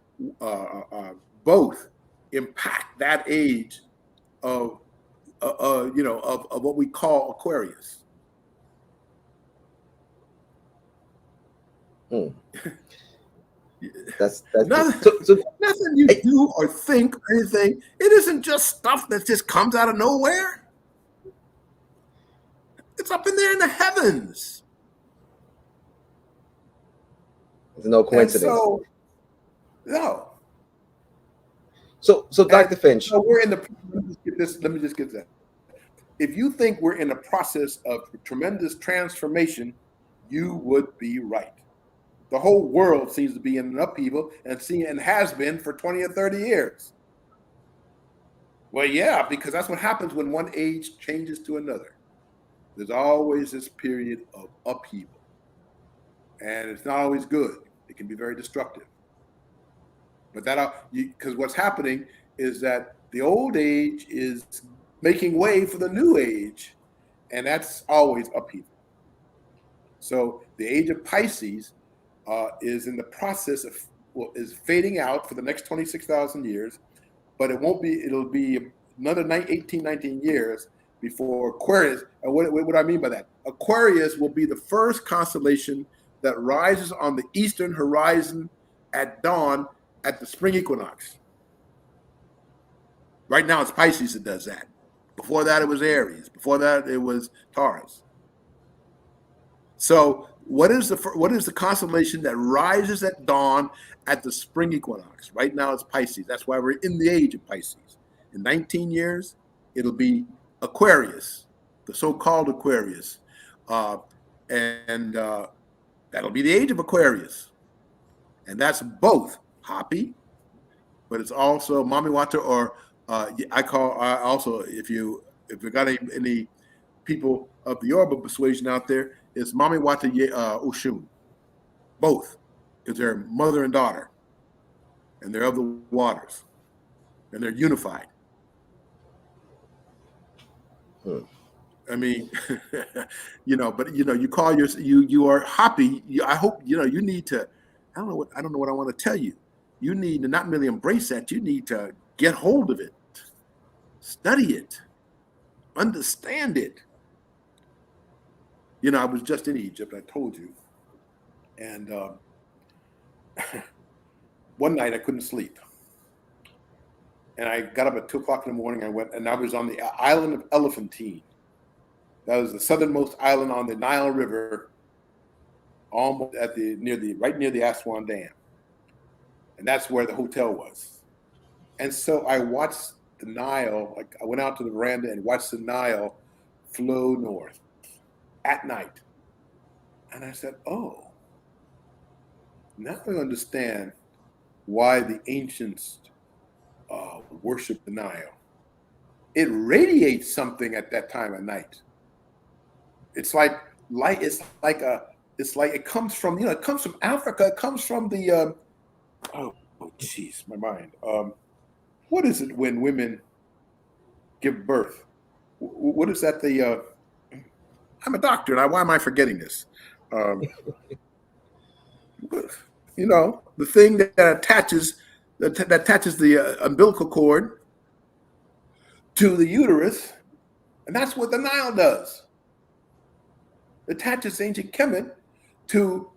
both impact that age of what we call Aquarius. That's nothing you do or think or anything. It isn't just stuff that just comes out of nowhere. It's up in there in the heavens. There's no coincidence. No. So Dr. Finch. So we're in the. Let me just get that. If you think we're in a process of tremendous transformation, you would be right. The whole world seems to be in an upheaval and has been for 20 or 30 years. Well, yeah, because that's what happens when one age changes to another. There's always this period of upheaval. And it's not always good. It can be very destructive. But because what's happening is that the old age is making way for the new age, and that's always upheaval. So the age of Pisces is in the process of is fading out for the next 26,000 years, but it'll be another 18, 19 years before Aquarius. And what do I mean by that? Aquarius will be the first constellation that rises on the eastern horizon at dawn at the spring equinox. Right now it's Pisces that does that. Before that it was Aries. Before that it was Taurus. So what is the constellation that rises at dawn at the spring equinox? Right now it's Pisces. That's why we're in the age of Pisces. In 19 years, it'll be Aquarius, the so-called Aquarius. That'll be the age of Aquarius. And that's both HAPI, but it's also Mami Wata, or also, if you got any people of the Yoruba persuasion out there, it's Mami Wata Oshun. Both, because they're mother and daughter, and they're of the waters, and they're unified. I mean, but you call you are HAPI. I hope you need to. I don't know what I want to tell you. You need to not merely embrace that. You need to get hold of it, study it, understand it. I was just in Egypt. I told you, and one night I couldn't sleep, and I got up at 2:00 in the morning. I went, and I was on the island of Elephantine. That was the southernmost island on the Nile River, almost right near the Aswan Dam, and that's where the hotel was. And so I watched the Nile. I went out to the veranda and watched the Nile flow north at night, and I said, "Oh, now I understand why the ancients worshiped the Nile. It radiates something at that time of night. It's like light. It's like it comes from it comes from Africa. It comes from the my mind. What is it when women give birth? What is that? I'm a doctor. Why am I forgetting this? The thing that attaches the umbilical cord to the uterus, and that's what the Nile does. It attaches ancient Kemet to,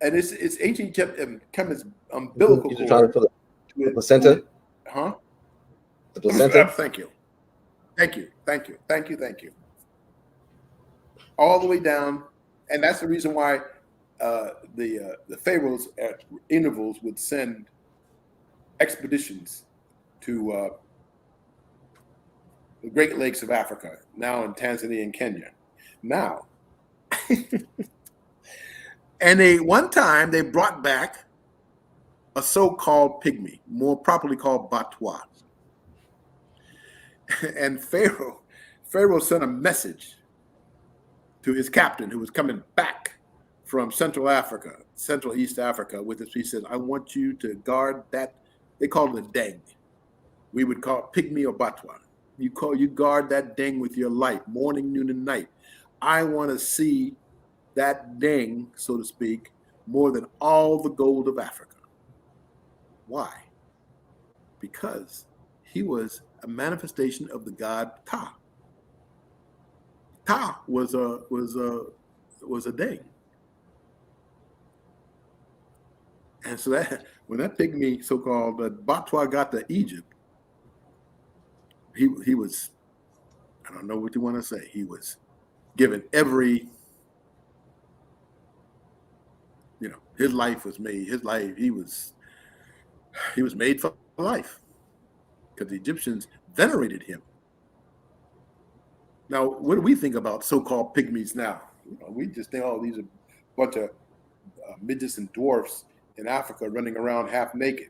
and it's ancient Kemet's umbilical cord. The placenta? Huh? The placenta? Thank you. All the way down, and that's the reason why the pharaohs at intervals would send expeditions to the Great Lakes of Africa, now in Tanzania and Kenya. Now, and one time they brought back a so-called pygmy, more properly called Batwa. And Pharaoh sent a message to his captain who was coming back from Central East Africa with this. He said, I want you to guard that. They call it a deng. We would call it pygmy or Batwa. You guard that deng with your life, morning, noon, and night. I want to see that deng, so to speak, more than all the gold of Africa. Why? Because he was a manifestation of the god Ta. Ta was a deng. And so that when that pygmy, so-called Batwa, got to Egypt, he was, I don't know what you want to say, he was given every, his life was made, he was made for life because the Egyptians venerated him. Now, what do we think about so-called pygmies now? We just think, oh, these are a bunch of midgets and dwarfs in Africa running around half naked.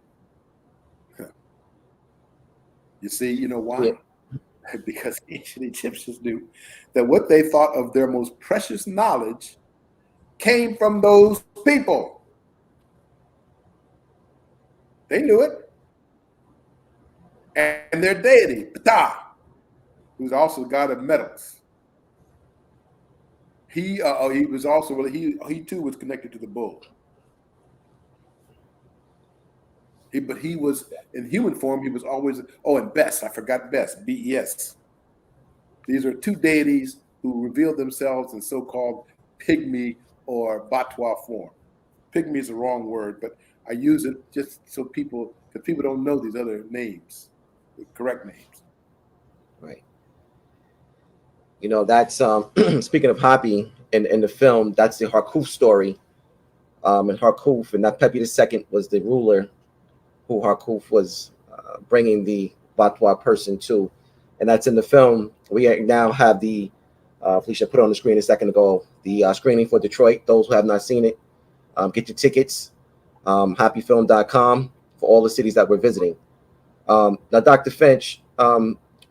You see, you know why? Yeah. Because ancient Egyptians knew that what they thought of their most precious knowledge came from those people. They knew it. And their deity, Ptah, who's also the god of metals. He was also, he too was connected to the bull. But he was, in human form, he was always, and Bes, I forgot Bes, B-E-S. These are two deities who revealed themselves in so-called pygmy or Batwa form. Pygmy is the wrong word, but I use it just so because people don't know these other names, the correct names. Right. That's speaking of HAPI in the film, that's the Harkuf story. And Harkuf, and that Pepi II was the ruler who Harkuf was bringing the Batwa person to. And that's in the film. We now have the, Felicia put it on the screen a second ago, the screening for Detroit. Those who have not seen it, get your tickets, hapifilm.com, for all the cities that we're visiting. Now, Dr. Finch,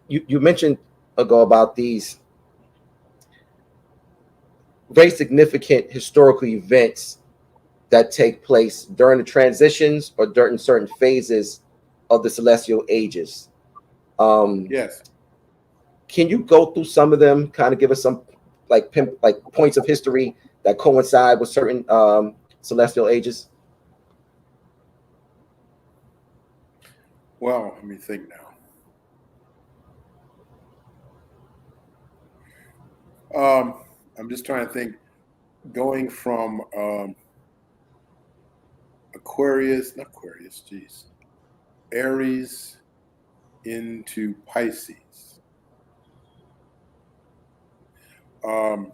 you mentioned ago about these very significant historical events that take place during the transitions or during certain phases of the celestial ages. Yes. Can you go through some of them, kind of give us some like points of history that coincide with certain celestial ages? Well, let me think now. I'm just trying to think, going from Aries into Pisces. Well,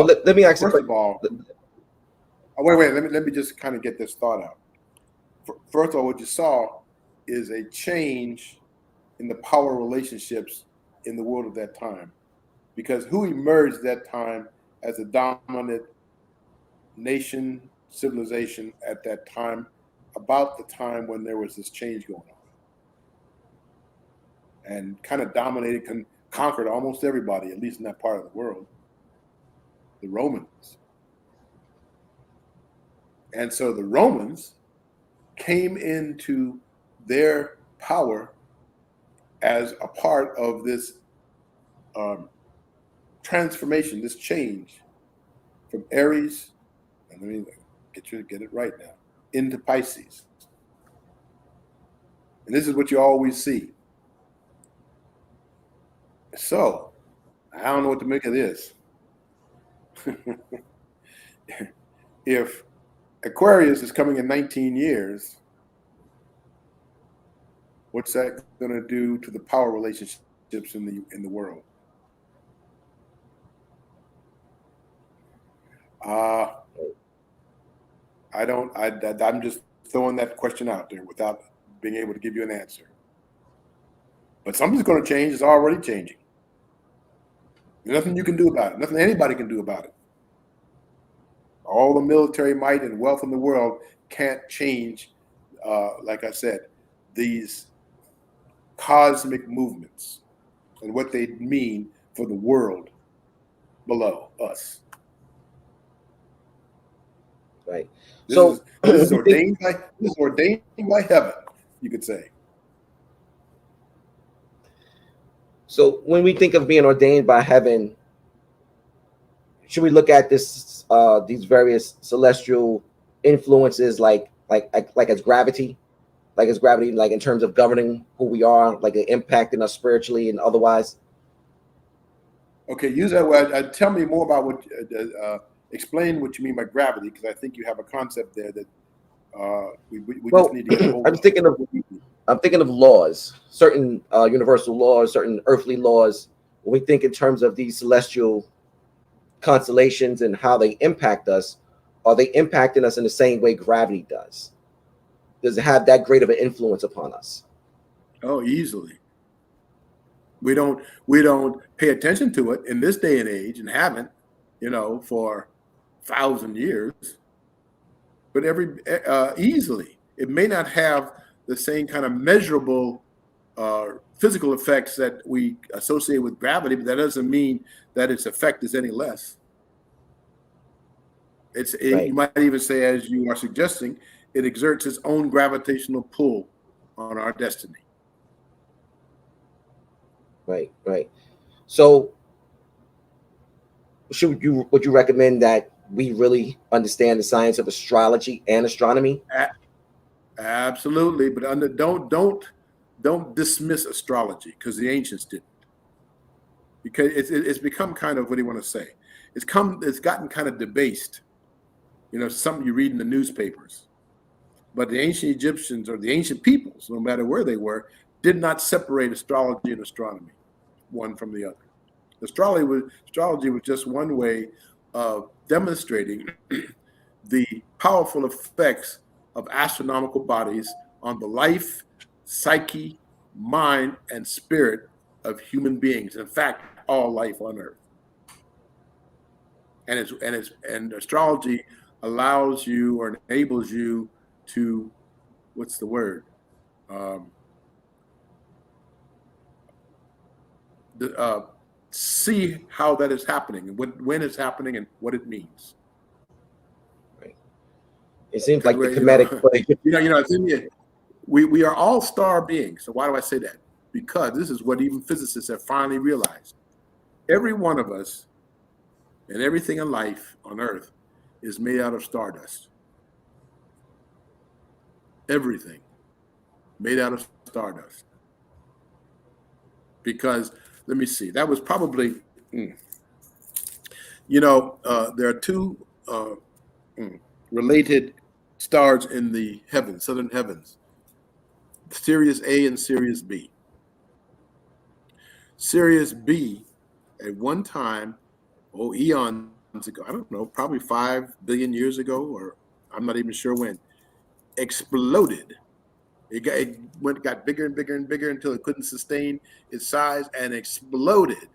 let me ask you. First of all, wait. Let me just kind of get this thought out. First of all, what you saw is a change in the power relationships in the world at that time, because who emerged that time as a dominant nation, civilization at that time, about the time when there was this change going on, and kind of dominated, conquered almost everybody, at least in that part of the world, the Romans. And so the Romans came into their power as a part of this transformation, this change from Aries, and let me get it right now, into Pisces. And this is what you always see. So, I don't know what to make of this. If Aquarius is coming in 19 years, what's that going to do to the power relationships in the world? I'm just throwing that question out there without being able to give you an answer. But something's going to change. It's already changing. There's nothing you can do about it. Nothing anybody can do about it. All the military might and wealth in the world can't change, like I said, these cosmic movements and what they mean for the world below us. Right. This is ordained by heaven, you could say. So when we think of being ordained by heaven, should we look at this these various celestial influences like as gravity, like in terms of governing who we are, like impacting us spiritually and otherwise? Okay, use that word. Tell me more about what. Explain what you mean by gravity, because I think you have a concept there that we just need to get hold of. I'm thinking of laws, certain universal laws, certain earthly laws. When we think in terms of these celestial constellations and how they impact us, are they impacting us in the same way gravity does? Does it have that great of an influence upon us? Oh, easily. We don't pay attention to it in this day and age, and haven't, for 1,000 years. But easily, it may not have the same kind of measurable physical effects that we associate with gravity, but that doesn't mean that its effect is any less. Right. You might even say, as you are suggesting, it exerts its own gravitational pull on our destiny. Right. So would you recommend that we really understand the science of astrology and astronomy? Absolutely, but don't dismiss astrology, because the ancients didn't. Because it's become kind of, what do you want to say? It's gotten kind of debased. Something you read in the newspapers. But the ancient Egyptians, or the ancient peoples, no matter where they were, did not separate astrology and astronomy one from the other. Astrology was just one way of demonstrating the powerful effects of astronomical bodies on the life, psyche, mind, and spirit of human beings. In fact, all life on Earth. And astrology allows you or enables you to, what's the word? See how that is happening, and when it's happening, and what it means. Right. It seems like the comedic. We are all star beings. So why do I say that? Because this is what even physicists have finally realized. Every one of us and everything in life on Earth is made out of stardust. Everything made out of stardust. Because, let me see, that was probably, there are two related stars in the heavens, southern heavens, Sirius A and Sirius B. Sirius B, at one time, eons ago, I don't know, probably 5 billion years ago, or I'm not even sure when, exploded. It got bigger and bigger and bigger until it couldn't sustain its size and exploded,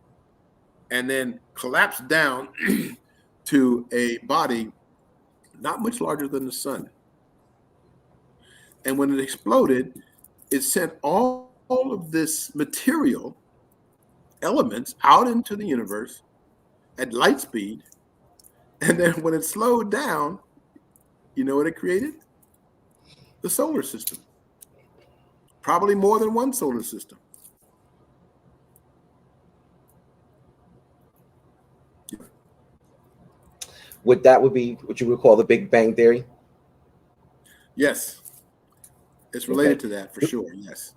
and then collapsed down to a body not much larger than the sun. And when it exploded, it sent all of this material elements out into the universe at light speed. And then when it slowed down, you know what it created? The solar system. Probably more than one solar system. Would be what you would call the Big Bang Theory? Yes. It's related to that for sure, yes.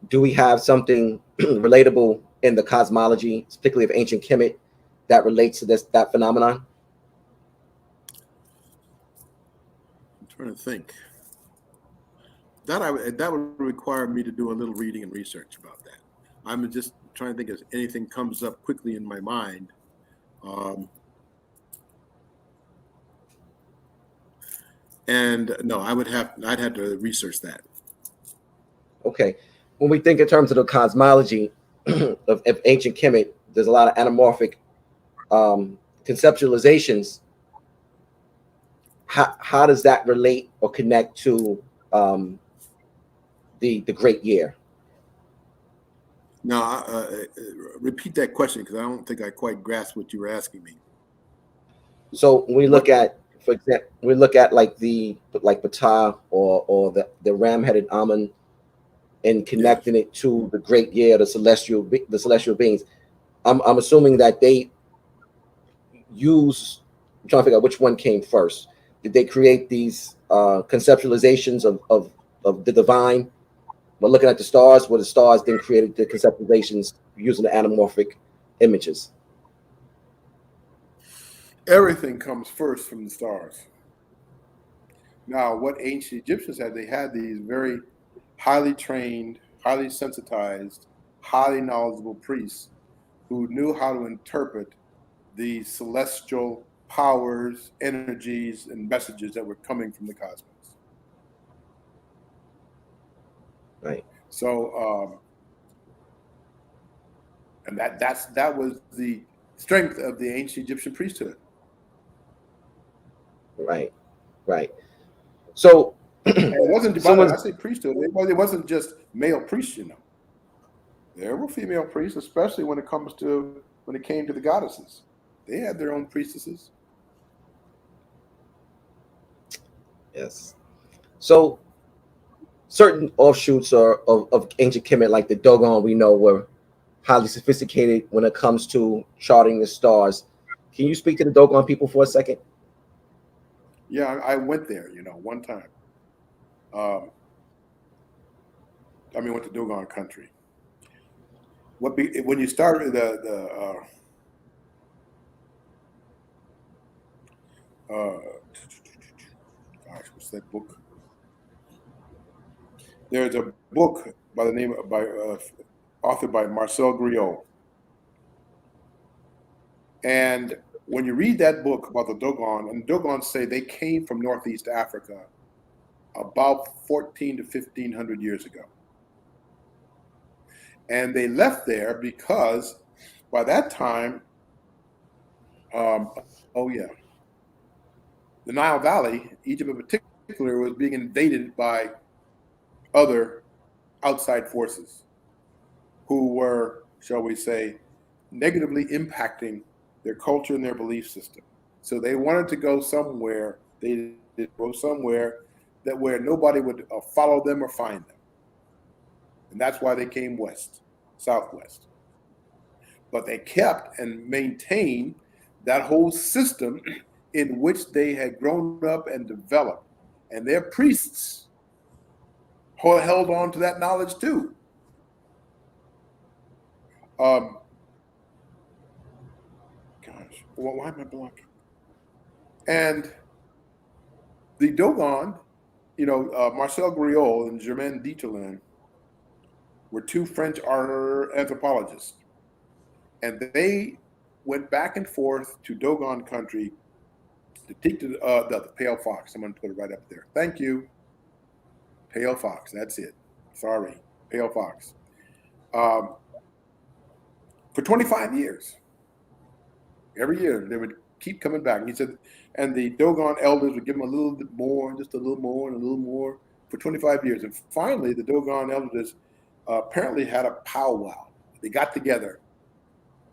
Do we have something relatable in the cosmology, particularly of ancient Kemet, that relates to that phenomenon? I'm trying to think. That would require me to do a little reading and research about that. I'm just trying to think if anything comes up quickly in my mind. And no, I'd have to research that. Okay. When we think in terms of the cosmology of ancient Kemet, there's a lot of anamorphic conceptualizations. How does that relate or connect to the great year? Now, repeat that question, because I don't think I quite grasped what you were asking me. So when we look at, for example, we look at like Ptah or the ram-headed almond, and connecting it to the great year, the celestial beings. I'm assuming that they use. I'm trying to figure out which one came first. Did they create these conceptualizations of the divine? But looking at the stars, where the stars then created the conceptualizations using the anamorphic images. Everything comes first from the stars. Now, what ancient Egyptians had, they had these very highly trained, highly sensitized, highly knowledgeable priests who knew how to interpret the celestial powers, energies, and messages that were coming from the cosmos. Right. So, and that was the strength of the ancient Egyptian priesthood. Right. So it wasn't. I say priesthood. It wasn't just male priests. There were female priests, especially when it came to the goddesses. They had their own priestesses. Yes. So certain offshoots of ancient Kemet, like the Dogon, we know were highly sophisticated when it comes to charting the stars. Can you speak to the Dogon people for a second? Yeah, I went there, one time. Went to Dogon country. When you started what's that book? There's a book by the name authored by Marcel Griot. And when you read that book about the Dogon, and Dogons say they came from Northeast Africa about 14 to 1500 years ago. And they left there because by that time, the Nile Valley, Egypt in particular, was being invaded by other outside forces who were, shall we say, negatively impacting their culture and their belief system. So they wanted to go somewhere. They did go somewhere where nobody would follow them or find them. And that's why they came southwest. But they kept and maintained that whole system in which they had grown up and developed. And their priests held on to that knowledge too. Why am I blocking? And the Dogon, Marcel Griot and Germaine Dieterlen were two French anthropologists. And they went back and forth to Dogon country to teach the pale fox. I'm going to put it right up there. Thank you. Pale fox. That's it. Sorry. Pale fox. For 25 years. Every year they would keep coming back. And he said, and the Dogon elders would give them a little bit more, just a little more, and a little more for 25 years. And finally, the Dogon elders apparently had a powwow. They got together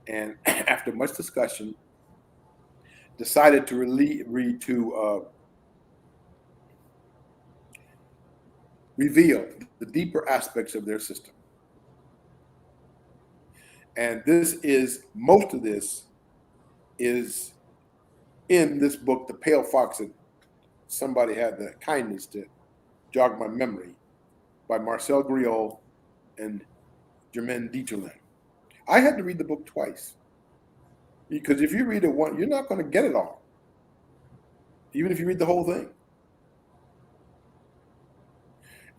and after much discussion, decided to reveal the deeper aspects of their system. And most of this is in this book, The Pale Fox, and somebody had the kindness to jog my memory, by Marcel Griot and Germaine Dieterlen. I had to read the book twice. Because if you read it once, you're not going to get it all. Even if you read the whole thing.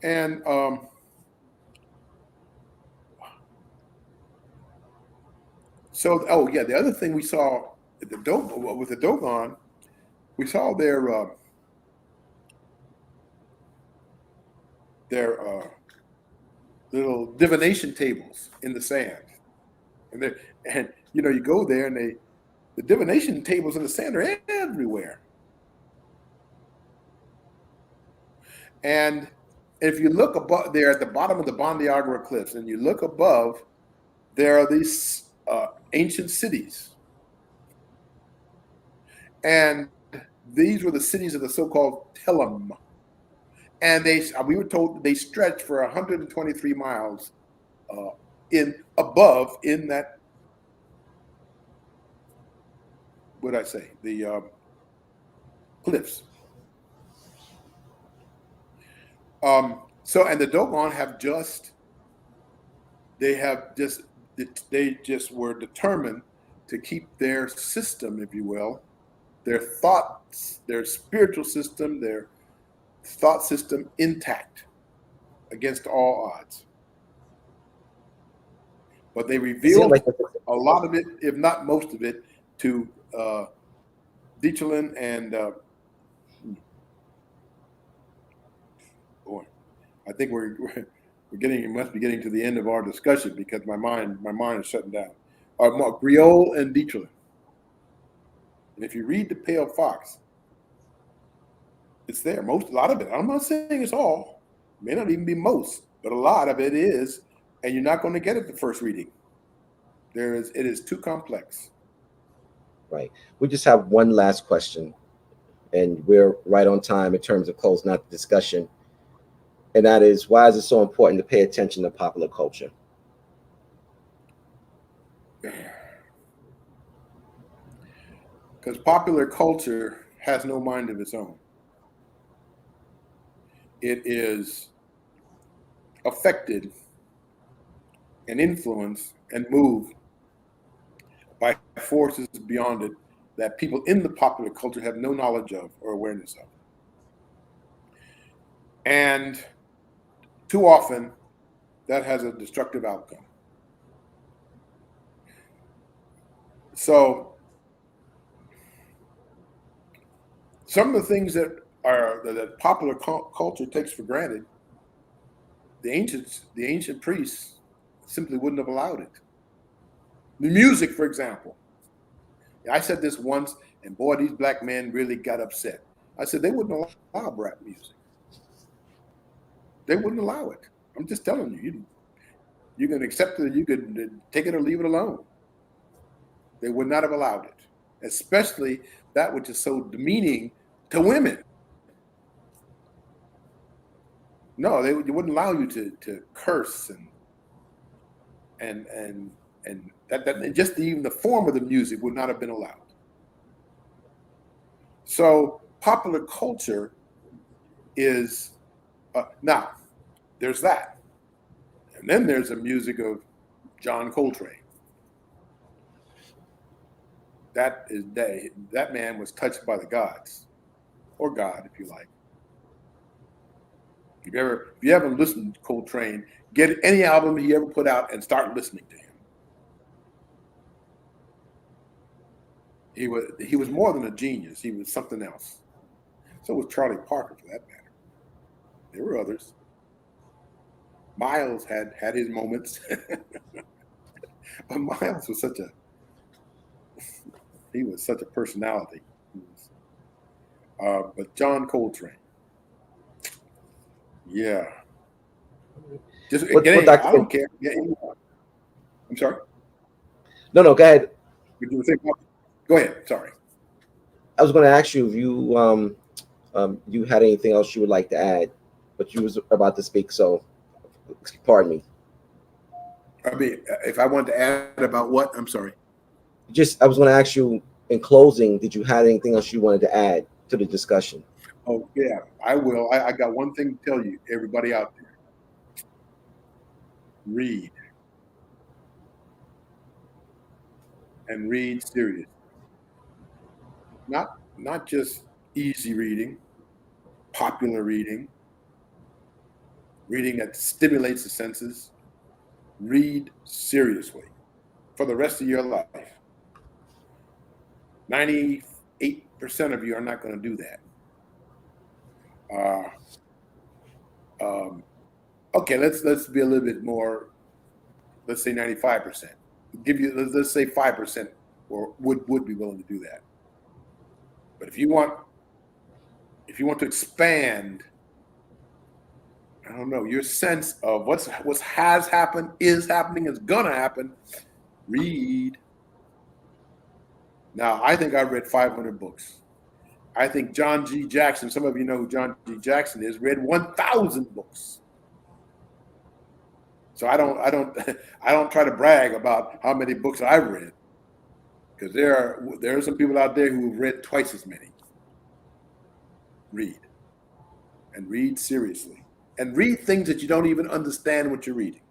And So, oh yeah, the other thing we saw at the with the Dogon, we saw their little divination tables in the sand, and you go there and the divination tables in the sand are everywhere. And if you look above there at the bottom of the Bandiagara cliffs, and you look above, there are these ancient cities. And these were the cities of the so-called Telem. And we were told they stretched for 123 miles in that, what did I say? The cliffs. And the Dogon they just were determined to keep their system, if you will, their thoughts, their spiritual system, their thought system intact against all odds. But they revealed a lot of it, if not most of it, to Dichelin and boy, I think we must be getting to the end of our discussion because my mind is shutting down. Griot and Dichelin. And if you read The Pale Fox, it's there. A lot of it. I'm not saying it's all. It may not even be most, but a lot of it is, and you're not going to get it the first reading. It is too complex. Right. We just have one last question, and we're right on time in terms of closing out the discussion. And that is, why is it so important to pay attention to popular culture? Because popular culture has no mind of its own. It is affected and influenced and moved by forces beyond it that people in the popular culture have no knowledge of or awareness of. And too often, that has a destructive outcome. So, some of the things that popular culture takes for granted, the ancient priests simply wouldn't have allowed it. The music, for example. I said this once, and boy, these black men really got upset. I said they wouldn't allow rap music. They wouldn't allow it. I'm just telling you. You can accept it, you could take it or leave it alone. They would not have allowed it, especially that which is so demeaning to women. No, they wouldn't allow you to curse and that just even the form of the music would not have been allowed. So popular culture is now there's that, and then there's the music of John Coltrane. That man was touched by the gods, or God, if you like. If you haven't listened to Coltrane, get any album he ever put out and start listening to him. He was more than a genius. He was something else. So was Charlie Parker, for that matter. There were others. Miles had his moments, but Miles was such a personality. But John Coltrane, yeah. Just I don't care. I'm sorry. No, go ahead. Go ahead. Sorry. I was going to ask you if you had anything else you would like to add, but you was about to speak, so pardon me. I mean, if I wanted to add about what? I'm sorry. I was going to ask you in closing, did you have anything else you wanted to add to the discussion? Oh, yeah, I will. I got one thing to tell you, everybody out there. Read. And read seriously. Not just easy reading, popular reading that stimulates the senses. Read seriously for the rest of your life. 98% of you are not going to do that. Okay, let's be a little bit more. Let's say 95%. Let's say 5% or would be willing to do that. But if you want to expand, I don't know, your sense of what has happened, is happening, is gonna happen, read. Now, I think I've read 500 books. I think John G. Jackson, some of you know who John G. Jackson is, read 1,000 books. So I don't try to brag about how many books I've read, because there are some people out there who've read twice as many. Read, and read seriously, and read things that you don't even understand what you're reading.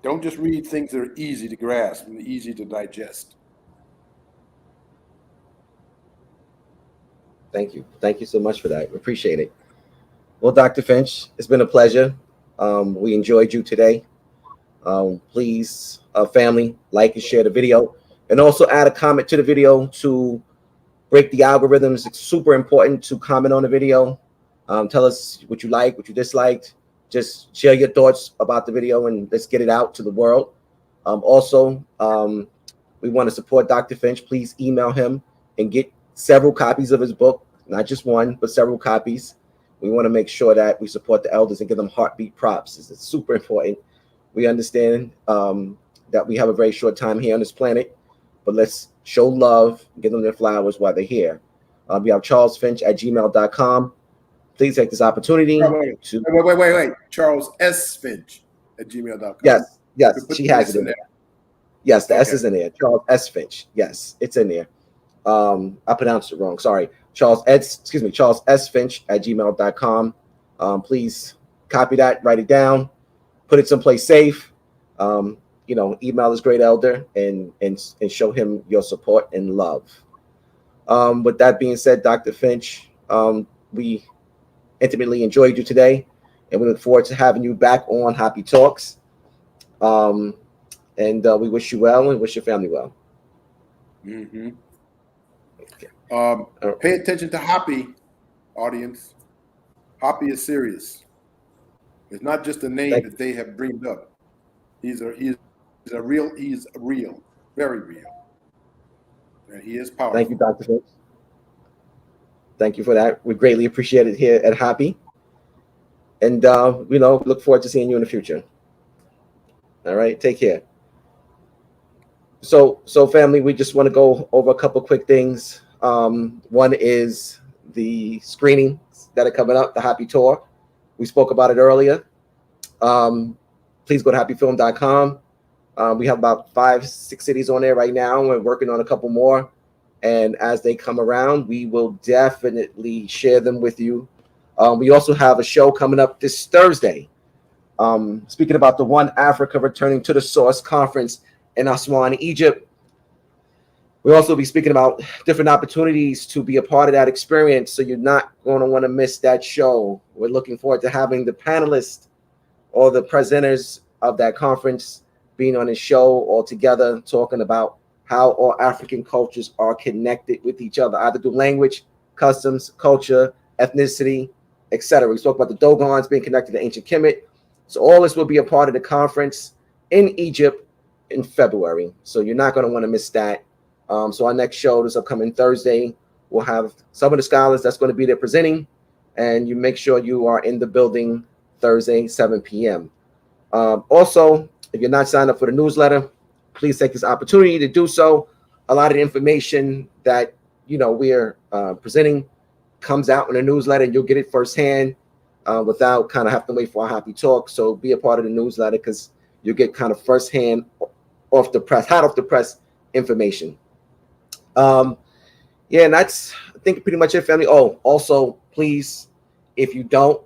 Don't just read things that are easy to grasp and easy to digest. Thank you so much for that. Appreciate it. Well, Dr. Finch, it's been a pleasure. We enjoyed you today. Please, family, like and share the video, and also add a comment to the video to break the algorithms. It's super important to comment on the video. Tell us what you like, what you disliked. Just share your thoughts about the video, and let's get it out to the world. Also, we want to support Dr. Finch. Please email him and get several copies of his book, not just one, but several copies. We want to make sure that we support the elders and give them heartbeat props. It's super important. We understand that we have a very short time here on this planet, but let's show love, give them their flowers while they're here. We have charlesfinch@gmail.com. Please take this opportunity to... Wait. Charles S. Finch @gmail.com. Yes, she has it in there. Yes, the S is in there. Charles S. Finch. Yes, it's in there. I pronounced it wrong. Sorry. Charles S. Finch @gmail.com. Please copy that, write it down, put it someplace safe. Email this great elder and show him your support and love. With that being said, Dr. Finch, we intimately enjoyed you today, and we look forward to having you back on HAPI Talks. And we wish you well and wish your family well. Mm-hmm. Pay attention to HAPI, audience. HAPI is serious. It's not just a name that they have dreamed up. He's real, very real. And he is powerful. Thank you, Dr. Finch. Thank you for that. We greatly appreciate it here at HAPI. And look forward to seeing you in the future. All right, take care. So family, we just want to go over a couple quick things. One is the screenings that are coming up, the HAPI Tour. We spoke about it earlier. Please go to hapifilm.com. We have about 5-6 cities on there right now. We're working on a couple more. And as they come around, we will definitely share them with you. We also have a show coming up this Thursday. Speaking about the One Africa Returning to the Source Conference in Aswan, Egypt. We'll also be speaking about different opportunities to be a part of that experience, so you're not going to want to miss that show. We're looking forward to having the panelists or the presenters of that conference being on a show all together, talking about how all African cultures are connected with each other, either through language, customs, culture, ethnicity, etc. We spoke about the Dogons being connected to ancient Kemet. So all this will be a part of the conference in Egypt in February. So you're not going to want to miss that. So our next show this upcoming Thursday, we'll have some of the scholars that's going to be there presenting, and you make sure you are in the building Thursday, 7 p.m. Also, if you're not signed up for the newsletter, please take this opportunity to do so. A lot of the information that we're presenting comes out in the newsletter, and you'll get it firsthand without kind of having to wait for our HAPI Talk. So be a part of the newsletter, because you'll get kind of firsthand hot off the press information. And that's, I think, pretty much it, family. Oh, also, please, if you don't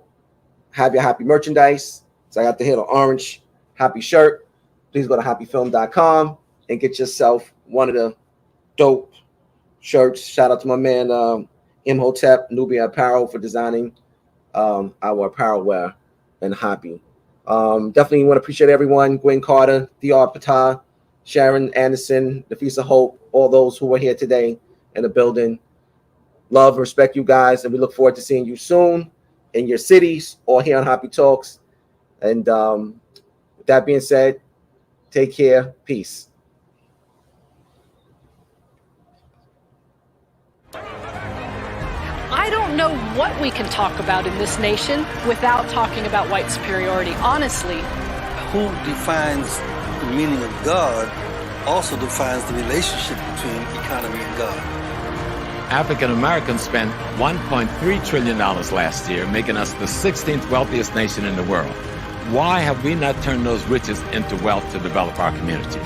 have your HAPI merchandise, so I got the little orange HAPI shirt, please go to hapifilm.com and get yourself one of the dope shirts. Shout out to my man, Imhotep, Nubia Apparel, for designing our apparel wear and HAPI. Definitely want to appreciate everyone. Gwen Carter, DR Patah, Sharon Anderson, Nafisa Hope, all those who are here today in the building. Love, respect you guys, and we look forward to seeing you soon in your cities or here on HAPI Talks. And with that being said, take care. Peace. I don't know what we can talk about in this nation without talking about white superiority. Honestly, Who defines the meaning of God also defines the relationship between economy and God. African Americans spent $1.3 trillion last year, making us the 16th wealthiest nation in the world. Why have we not turned those riches into wealth to develop our community?